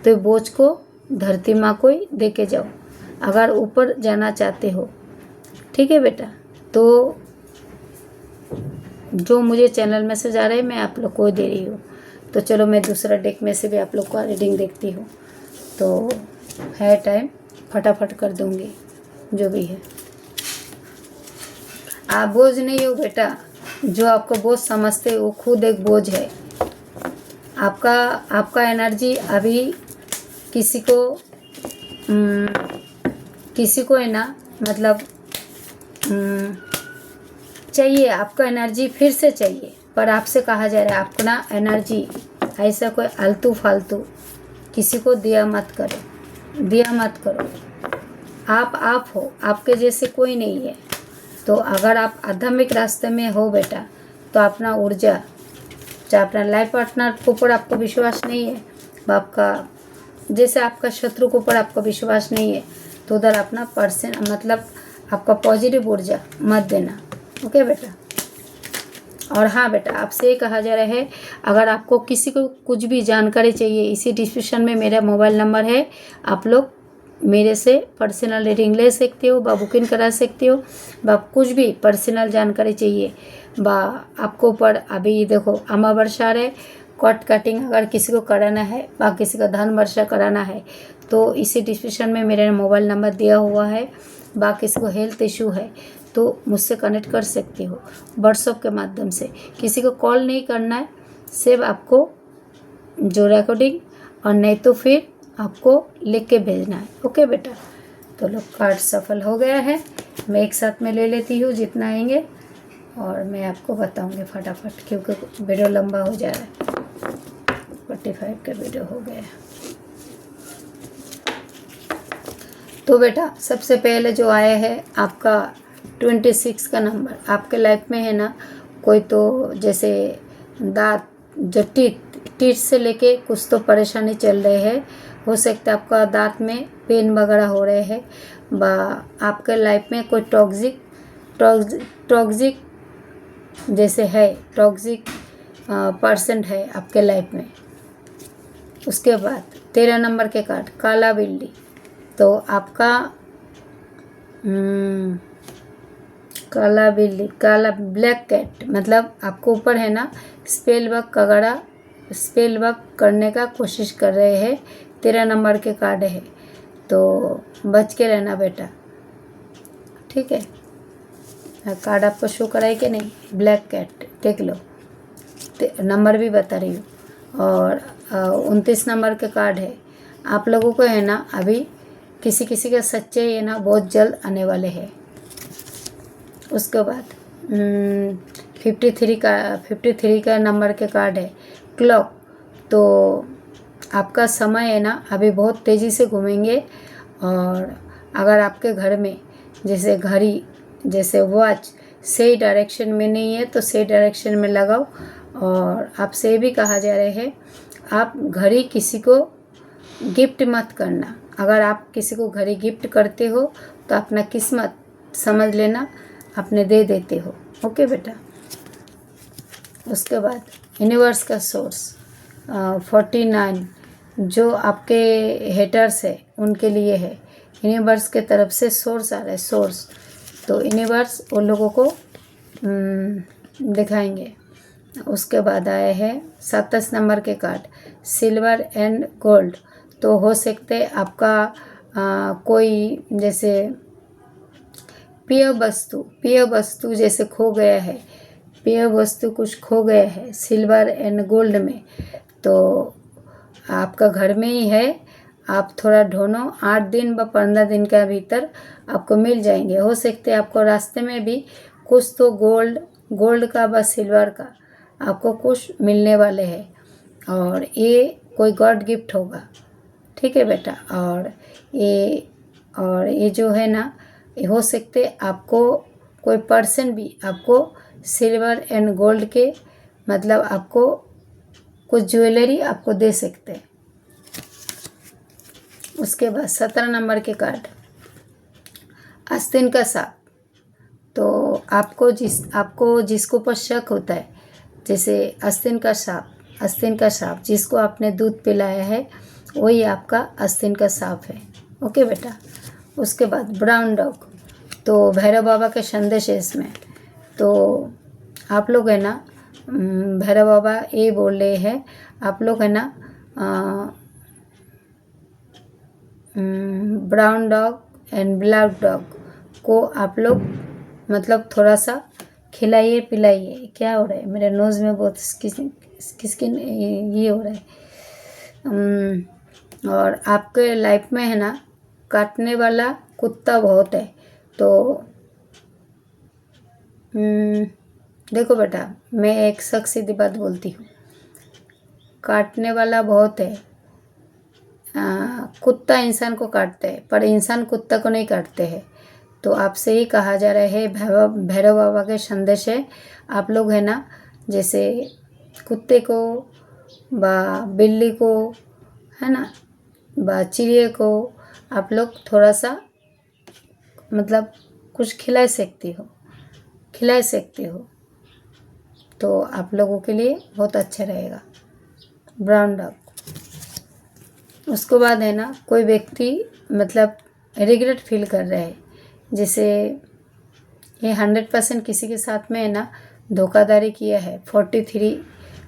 तो बोझ को धरती माँ को ही दे के जाओ अगर ऊपर जाना चाहते हो। ठीक है बेटा, तो जो मुझे चैनल मैसेज आ रहे हैं मैं आप लोग को दे रही हूँ। तो चलो मैं दूसरा डेक में से भी आप लोग को रीडिंग देखती हूँ। तो है टाइम, फटाफट कर दूँगी जो भी है। आप बोझ नहीं हो बेटा, जो आपको बोझ समझते हो वो खुद एक बोझ है। आपका एनर्जी अभी किसी को है ना मतलब चाहिए, आपका एनर्जी फिर से चाहिए, पर आपसे कहा जा रहा है आपको ना एनर्जी ऐसा कोई आलतू फालतू किसी को दिया मत करो, दिया मत करो। आप हो, आपके जैसे कोई नहीं है। तो अगर आप आध्यात्मिक रास्ते में हो बेटा, तो अपना ऊर्जा, चाहे अपना लाइफ पार्टनर के ऊपर आपको विश्वास नहीं है, आपका जैसे आपका शत्रु के ऊपर आपको विश्वास नहीं है, तो उधर अपना मतलब आपका पॉजिटिव ऊर्जा मत देना। ओके बेटा। और हाँ बेटा, आपसे ये कहा जा रहा है अगर आपको किसी को कुछ भी जानकारी चाहिए, इसी डिस्क्रिप्शन में मेरा मोबाइल नंबर है, आप लोग मेरे से पर्सनल रीडिंग ले सकते हो, बा बुकिंग करा सकते हो, बा कुछ भी पर्सनल जानकारी चाहिए, बा आपको ऊपर अभी देखो अमावस्या है, कट कटिंग अगर किसी को कराना है, बा किसी का धन वर्षा कराना है, तो इसी डिस्क्रिप्शन में मेरा मोबाइल नंबर दिया हुआ है। बा किसी को हेल्थ इशू है तो मुझसे कनेक्ट कर सकते हो व्हाट्सएप के माध्यम से। किसी को कॉल नहीं करना है, सिर्फ आपको जो रिकॉर्डिंग और नहीं तो फिर आपको लिख के भेजना है। ओके बेटा। तो लोग कार्ड सफल हो गया है, मैं एक साथ में ले लेती हूँ जितना आएंगे और मैं आपको बताऊँगी फटाफट, क्योंकि वीडियो लंबा हो जा रहा है। 45 का वीडियो हो गया। तो बेटा सबसे पहले जो आया है आपका 26 का नंबर। आपके लाइफ में है ना कोई तो जैसे दांत जो टीथ से लेके कुछ तो परेशानी चल रहे हैं, हो सकता है आपका दांत में पेन वगैरह हो रहे हैं, बा आपके लाइफ में कोई टॉक्सिक जैसे है, टॉक्सिक पर्सन है आपके लाइफ में। उसके बाद 13 नंबर के कार्ड काला बिल्ली। तो आपका काला बिल्ली, काला ब्लैक कैट, मतलब आपको ऊपर है ना स्पेल वर्क करने का कोशिश कर रहे हैं। 13 नंबर के कार्ड है, तो बच के रहना बेटा। ठीक है, कार्ड आपको शो कराई कि नहीं? ब्लैक कैट देख लो, नंबर भी बता रही हूँ। और 29 नंबर के कार्ड है। आप लोगों को है ना अभी किसी किसी के सच्चे है ना बहुत जल्द आने वाले हैं। उसके बाद 53 का नंबर के कार्ड है क्लॉक। तो आपका समय है ना अभी बहुत तेज़ी से घूमेंगे। और अगर आपके घर में जैसे घड़ी जैसे वॉच सही डायरेक्शन में नहीं है तो सही डायरेक्शन में लगाओ। और आपसे ये भी कहा जा रहा है आप घड़ी किसी को गिफ्ट मत करना। अगर आप किसी को घड़ी गिफ्ट करते हो तो अपना किस्मत समझ लेना अपने दे देते हो। ओके बेटा। उसके बाद यूनिवर्स का सोर्स 49 जो आपके हेटर्स है उनके लिए है। यूनिवर्स के तरफ से सोर्स आ रहा है, सोर्स। तो यूनिवर्स उन लोगों को दिखाएंगे। उसके बाद आया है 27 नंबर के कार्ड सिल्वर एंड गोल्ड। तो हो सकते आपका कोई जैसे प्रिय वस्तु जैसे खो गया है, प्रिय वस्तु कुछ खो गया है सिल्वर एंड गोल्ड में, तो आपका घर में ही है। आप थोड़ा ढूंढो, 8 दिन व 15 दिन के भीतर आपको मिल जाएंगे। हो सकते हैं आपको रास्ते में भी कुछ तो गोल्ड का व सिल्वर का आपको कुछ मिलने वाले हैं। और ये कोई गॉड गिफ्ट होगा, ठीक है बेटा। और ये जो है ना, हो सकते आपको कोई पर्सन भी आपको सिल्वर एंड गोल्ड के मतलब आपको कुछ ज्वेलरी आपको दे सकते हैं। उसके बाद 17 नंबर के कार्ड आस्तीन का सांप। तो आपको जिसको ऊपर शक होता है, जैसे आस्तीन का सांप जिसको आपने दूध पिलाया है वही आपका आस्तीन का सांप है। ओके बेटा। उसके बाद ब्राउन डॉग। तो भैरव बाबा के संदेश है इसमें। तो आप लोग है ना, भैरव बाबा ये बोल रहे हैं आप लोग है ना brown dog and black dog को आप लोग मतलब थोड़ा सा खिलाइए पिलाइए। क्या हो रहा है मेरे नोज़ में बहुत किसकी ये हो रहा है। और आपके लाइफ में है ना काटने वाला कुत्ता बहुत है। तो देखो बेटा, मैं एक सख्त सीधी बात बोलती हूँ, काटने वाला बहुत है। कुत्ता इंसान को काटते हैं पर इंसान कुत्ता को नहीं काटते हैं। तो आपसे ही कहा जा रहा है, भैरव बाबा के संदेश है, आप लोग है ना जैसे कुत्ते को बा बिल्ली को है ना बा चिड़िया को आप लोग थोड़ा सा मतलब कुछ खिला सकते हो तो आप लोगों के लिए बहुत अच्छा रहेगा ब्राउन डॉग। उसके बाद है ना कोई व्यक्ति मतलब रिग्रेट फील कर रहा है, जैसे ये 100% किसी के साथ में है ना धोखाधड़ी किया है। 43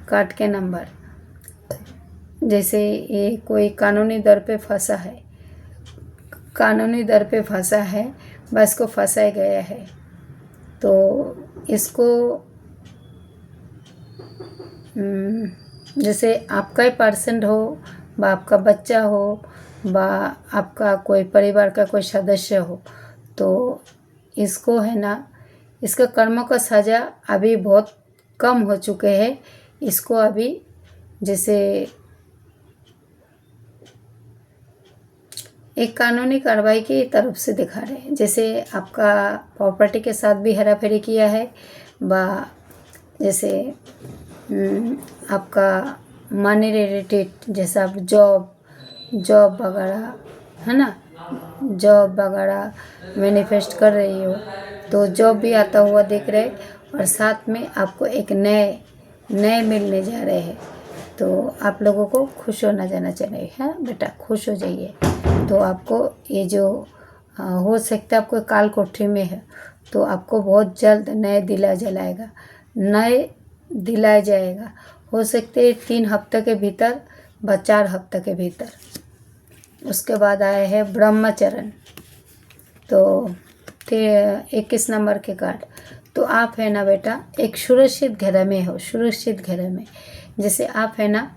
कार्ड के नंबर, जैसे ये कोई कानूनी दर पे फंसा है, बस को फंसाया गया है। तो इसको जैसे आपका ही पर्सन हो बा आपका बच्चा हो बा आपका कोई परिवार का कोई सदस्य हो, तो इसको है ना इसका कर्मों का सज़ा अभी बहुत कम हो चुके हैं। इसको अभी जैसे एक कानूनी कार्रवाई की तरफ से दिखा रहे हैं, जैसे आपका प्रॉपर्टी के साथ भी हेराफेरी किया है बा जैसे आपका मनी रिलेटेड, जैसे आप जॉब वगैरह है ना, जॉब वगैरह मैनिफेस्ट कर रही हो तो जॉब भी आता हुआ दिख रहा है। और साथ में आपको एक नए मिलने जा रहे हैं। तो आप लोगों को खुश होना जाना चाहिए। हाँ बेटा, खुश हो जाइए। तो आपको ये जो हो सकता है आपको काल कोठरी में है तो आपको बहुत जल्द नए दिलाया जाएगा। हो सकते 3 हफ्ते के भीतर व 4 हफ्ते के भीतर। उसके बाद आए हैं ब्रह्मचरण। तो 21 नंबर के कार्ड। तो आप है ना बेटा एक सुरक्षित घर में जैसे आप है ना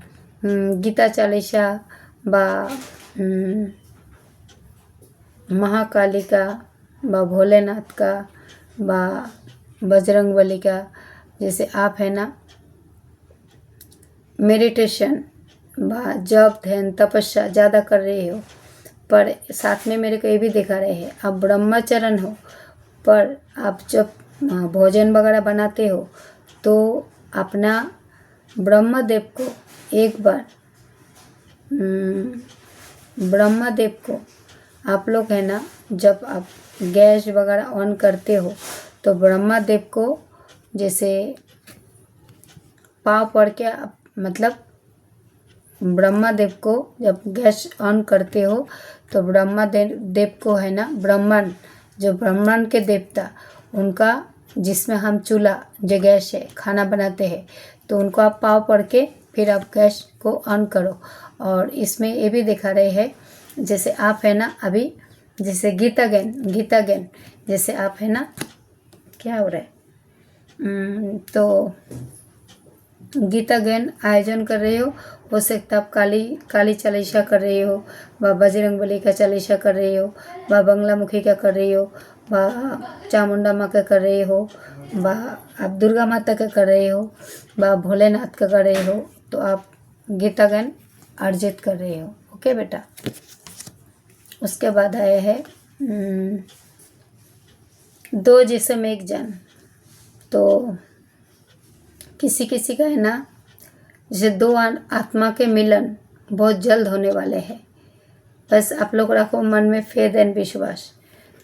गीता चालीसा बा महाकाली का बा भोलेनाथ का बा बजरंगबली का, जैसे आप है ना मेडिटेशन जप ध्यान तपस्या ज़्यादा कर रहे हो, पर साथ में मेरे को ये भी दिखा रहे हैं आप ब्रह्मचर्य हो, पर आप जब भोजन वगैरह बनाते हो तो अपना ब्रह्मदेव को एक बार ब्रह्मदेव को आप लोग है ना, जब आप गैस वगैरह ऑन करते हो तो ब्रह्मदेव को जैसे पाँव पड़ के आप मतलब ब्रह्मदेव को जब गैस ऑन करते हो तो ब्रह्मदेव को है ना, ब्रह्मांड जो ब्रह्मांड के देवता उनका, जिसमें हम चूल्हा जो गैस है खाना बनाते हैं, तो उनको आप पाँव पड़ के फिर आप गैस को ऑन करो। और इसमें ये भी दिखा रहे हैं जैसे आप है ना अभी जैसे गीता ज्ञान जैसे आप है ना, क्या हो रहा है तो गीता ज्ञान आयोजन कर रहे हो सकता आप काली चालीसा कर रहे हो, व बजरंगबली का चालीसा कर रहे हो, व बंगलामुखी का कर रहे हो, व चामुंडा माँ का कर रहे हो, व आप दुर्गा माता का कर रहे हो, व भोलेनाथ का कर रहे हो, तो आप गीता ज्ञान अर्जित कर रहे हो। ओके बेटा। उसके बाद आया है दो जिस्म एक जान। तो किसी किसी का है ना जैसे दो आत्मा के मिलन बहुत जल्द होने वाले हैं, बस आप लोग रखो मन में फेथ एंड विश्वास।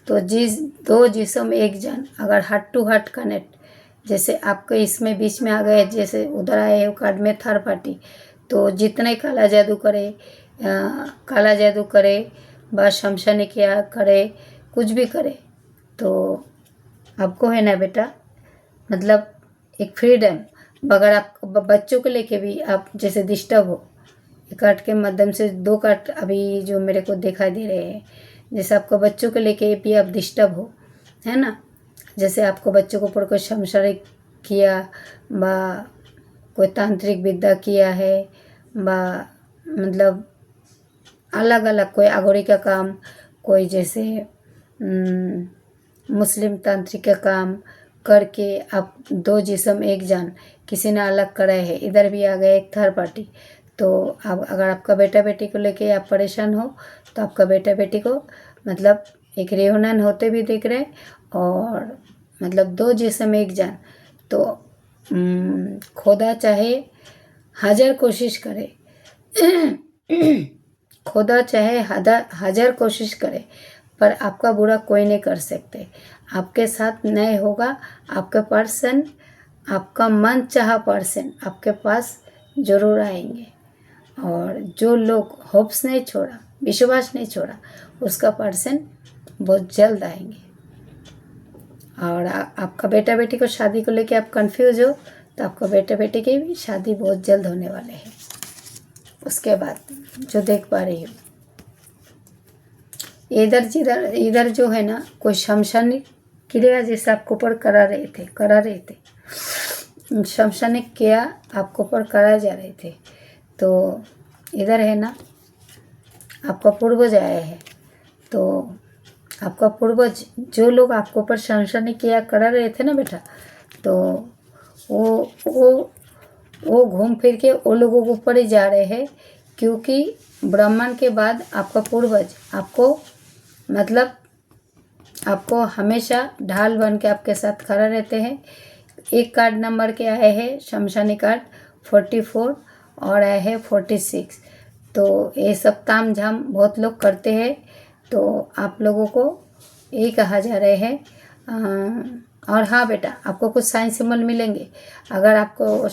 तो दो जिस्म एक जान अगर हार्ट टू हार्ट कनेक्ट, जैसे आपके इसमें बीच में आ गए, जैसे उधर आए हो कार्ड में थर्ड पार्टी, तो जितने काला जादू करे व शमशानी किया करे, कुछ भी करे, तो आपको है ना बेटा मतलब एक फ्रीडम। अगर आप बच्चों को लेके भी आप जैसे डिस्टर्ब हो, कार्ड के माध्यम से दो कार्ड अभी जो मेरे को दिखाई दे रहे हैं, जैसे आपको बच्चों को लेके भी आप डिस्टर्ब हो, है ना, जैसे आपको बच्चों को ऊपर कोई शमशानी किया व कोई तांत्रिक विद्या किया है, व मतलब अलग अलग कोई आगोरी का काम, कोई जैसे मुस्लिम तांत्रिक का काम करके आप दो जिस्म एक जान किसी ने अलग कराए है, इधर भी आ गए एक थर्ड पार्टी। तो अब अगर आपका बेटा बेटी को लेके आप परेशान हो तो आपका बेटा बेटी को मतलब एक रियूनियन होते भी दिख रहे, और मतलब दो जिस्म एक जान। तो खुदा चाहे हजार कोशिश करे खुदा चाहे हजार कोशिश करे, पर आपका बुरा कोई नहीं कर सकते। आपके साथ नहीं होगा, आपका पर्सन, आपका मन चाहा पर्सन आपके पास ज़रूर आएंगे। और जो लोग होप्स नहीं छोड़ा, विश्वास नहीं छोड़ा, उसका पर्सन बहुत जल्द आएंगे। और आपका बेटा बेटी को शादी को लेके आप कंफ्यूज हो, तो आपका बेटा बेटी की भी शादी बहुत जल्द होने वाले हैं। उसके बाद जो देख पा रही हूँ इधर जो है ना कोई शमशानी क्रिया जैसे आपको ऊपर करा रहे थे शमशानिक क्रिया आपको ऊपर कराए जा रहे थे। तो इधर है ना आपका पूर्वज आया है, तो आपका पूर्वज जो लोग आपको ऊपर शमशानिक क्रिया करा रहे थे ना बेटा, तो वो घूम फिर के वो लोगों के ऊपर ही जा रहे हैं, क्योंकि ब्राह्मण के बाद आपका पूर्वज आपको मतलब आपको हमेशा ढाल बन के आपके साथ खड़ा रहते हैं। एक कार्ड नंबर के आए हैं शमशानी कार्ड 44 और आए हैं 46। तो ये सब ताम झाम बहुत लोग करते हैं, तो आप लोगों को यही कहा जा रहे हैं। और हाँ बेटा, आपको कुछ साइन सिंबल मिलेंगे। अगर आपको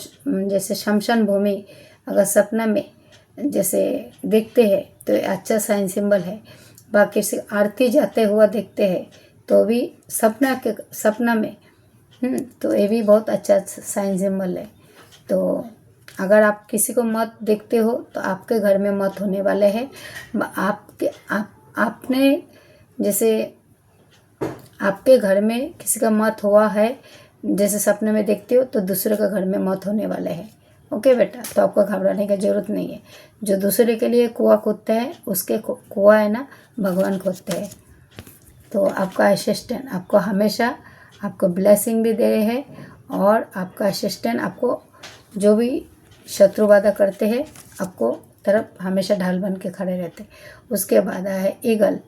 जैसे शमशान भूमि अगर सपना में जैसे देखते हैं तो अच्छा साइन सिंबल है। बाकी से आरती जाते हुआ देखते हैं तो भी सपना में तो ये भी बहुत अच्छा साइन सिंबल है। तो अगर आप किसी को मौत देखते हो तो आपके घर में मौत होने वाले हैं। आपने जैसे आपके घर में किसी का मौत हुआ है, जैसे सपने में देखते हो, तो दूसरे का घर में मौत होने वाले हैं। ओके बेटा, तो आपको घबराने की ज़रूरत नहीं है। जो दूसरे के लिए कुआं खोदते हैं उसके कुआं है ना भगवान खोदते हैं। तो आपका असिस्टेंट आपको हमेशा आपको ब्लेसिंग भी दे रहे हैं, और आपका असिस्टेंट आपको जो भी शत्रु वादा करते हैं आपको तरफ हमेशा ढाल बन के खड़े रहते। उसके बाद आया है ईगल।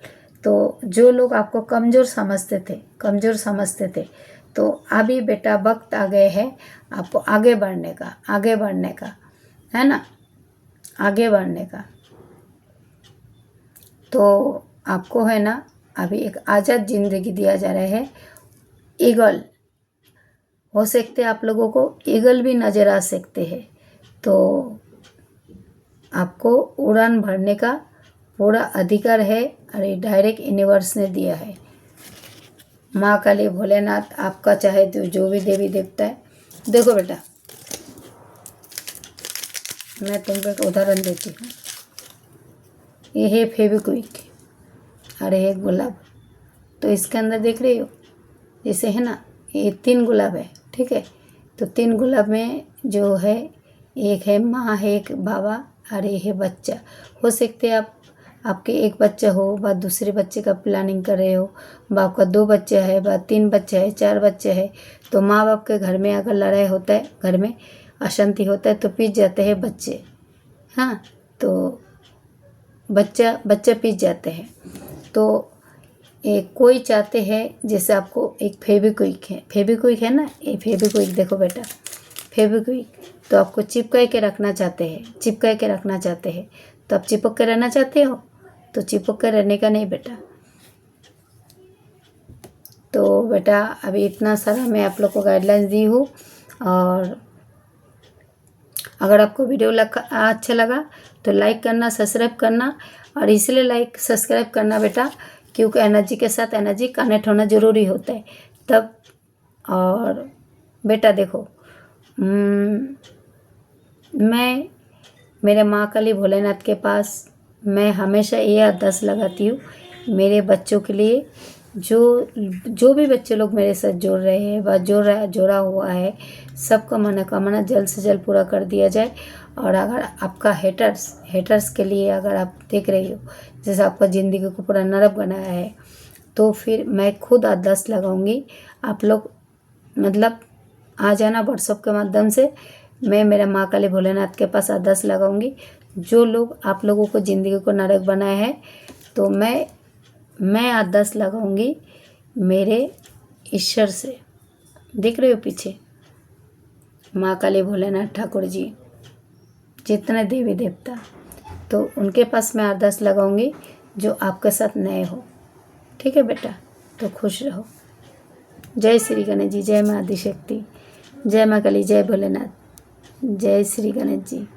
तो जो लोग आपको कमज़ोर समझते थे तो अभी बेटा वक्त आ गए है आपको आगे बढ़ने का, है ना, आगे बढ़ने का। तो आपको है ना अभी एक आज़ाद ज़िंदगी दिया जा रहा है। ईगल हो सकते आप लोगों को ईगल भी नज़र आ सकते हैं। तो आपको उड़ान भरने का पूरा अधिकार है और ये डायरेक्ट यूनिवर्स ने दिया है। माँ काली भोलेनाथ आपका चाहे तो जो भी देवी देवता है। देखो बेटा, मैं तुमको एक उदाहरण देती हूँ। ये है फेविक्विक और ये है गुलाब। तो इसके अंदर देख रही हो जैसे है ना, ये 3 गुलाब है, ठीक है। तो 3 गुलाब में जो है एक है माँ है, एक बाबा और ये है बच्चा। हो सकते आपके एक बच्चा हो, बाद दूसरे बच्चे का प्लानिंग कर रहे हो, बाप का 2 बच्चा है, बाद 3 बच्चा है, 4 बच्चे है। तो माँ बाप के घर में अगर लड़ाई होता है, घर में अशांति होता है तो पीस जाते हैं बच्चे। हाँ, तो बच्चा पीस जाते हैं। तो कोई चाहते हैं जैसे आपको एक फेविक्विक है ना, ये फेविक्विक देखो बेटा, फेविक्विक तो आपको चिपका के रखना चाहते हैं। तो आप चिपक के रहना चाहते हो तो चिपक के रहने का नहीं बेटा। तो बेटा अभी इतना सारा मैं आप लोग को गाइडलाइंस दी हूँ। और अगर आपको वीडियो अच्छा लगा तो लाइक करना, सब्सक्राइब करना। और इसलिए लाइक सब्सक्राइब करना बेटा क्योंकि एनर्जी के साथ एनर्जी कनेक्ट होना ज़रूरी होता है तब। और बेटा देखो, मैं मेरे माँ काली भोलेनाथ के पास मैं हमेशा ये अरदास लगाती हूँ मेरे बच्चों के लिए। जो भी बच्चे लोग मेरे साथ जुड़ रहे हैं व जोड़ा हुआ है, सबका मनोकामना जल्द से जल्द पूरा कर दिया जाए। और अगर आपका हेटर्स के लिए अगर आप देख रही हो जैसे आपका ज़िंदगी को पूरा नरक बनाया है, तो फिर मैं खुद अरदास लगाऊंगी। आप लोग मतलब आ जाना व्हाट्सएप के माध्यम से, मैं मेरा माँ काली भोलेनाथ के पास अरदास लगाऊंगी। जो लोग आप लोगों को ज़िंदगी को नरक बनाया है तो मैं अरदास लगाऊंगी मेरे ईश्वर से। देख रहे हो पीछे माँ काली भोलेनाथ ठाकुर जी, जितने देवी देवता, तो उनके पास मैं अरदास लगाऊंगी जो आपके साथ नए हो। ठीक है बेटा, तो खुश रहो। जय श्री गणेश जी, जय माँ आदिशक्ति, जय माँ काली, जय भोलेनाथ, जय श्री गणेश जी।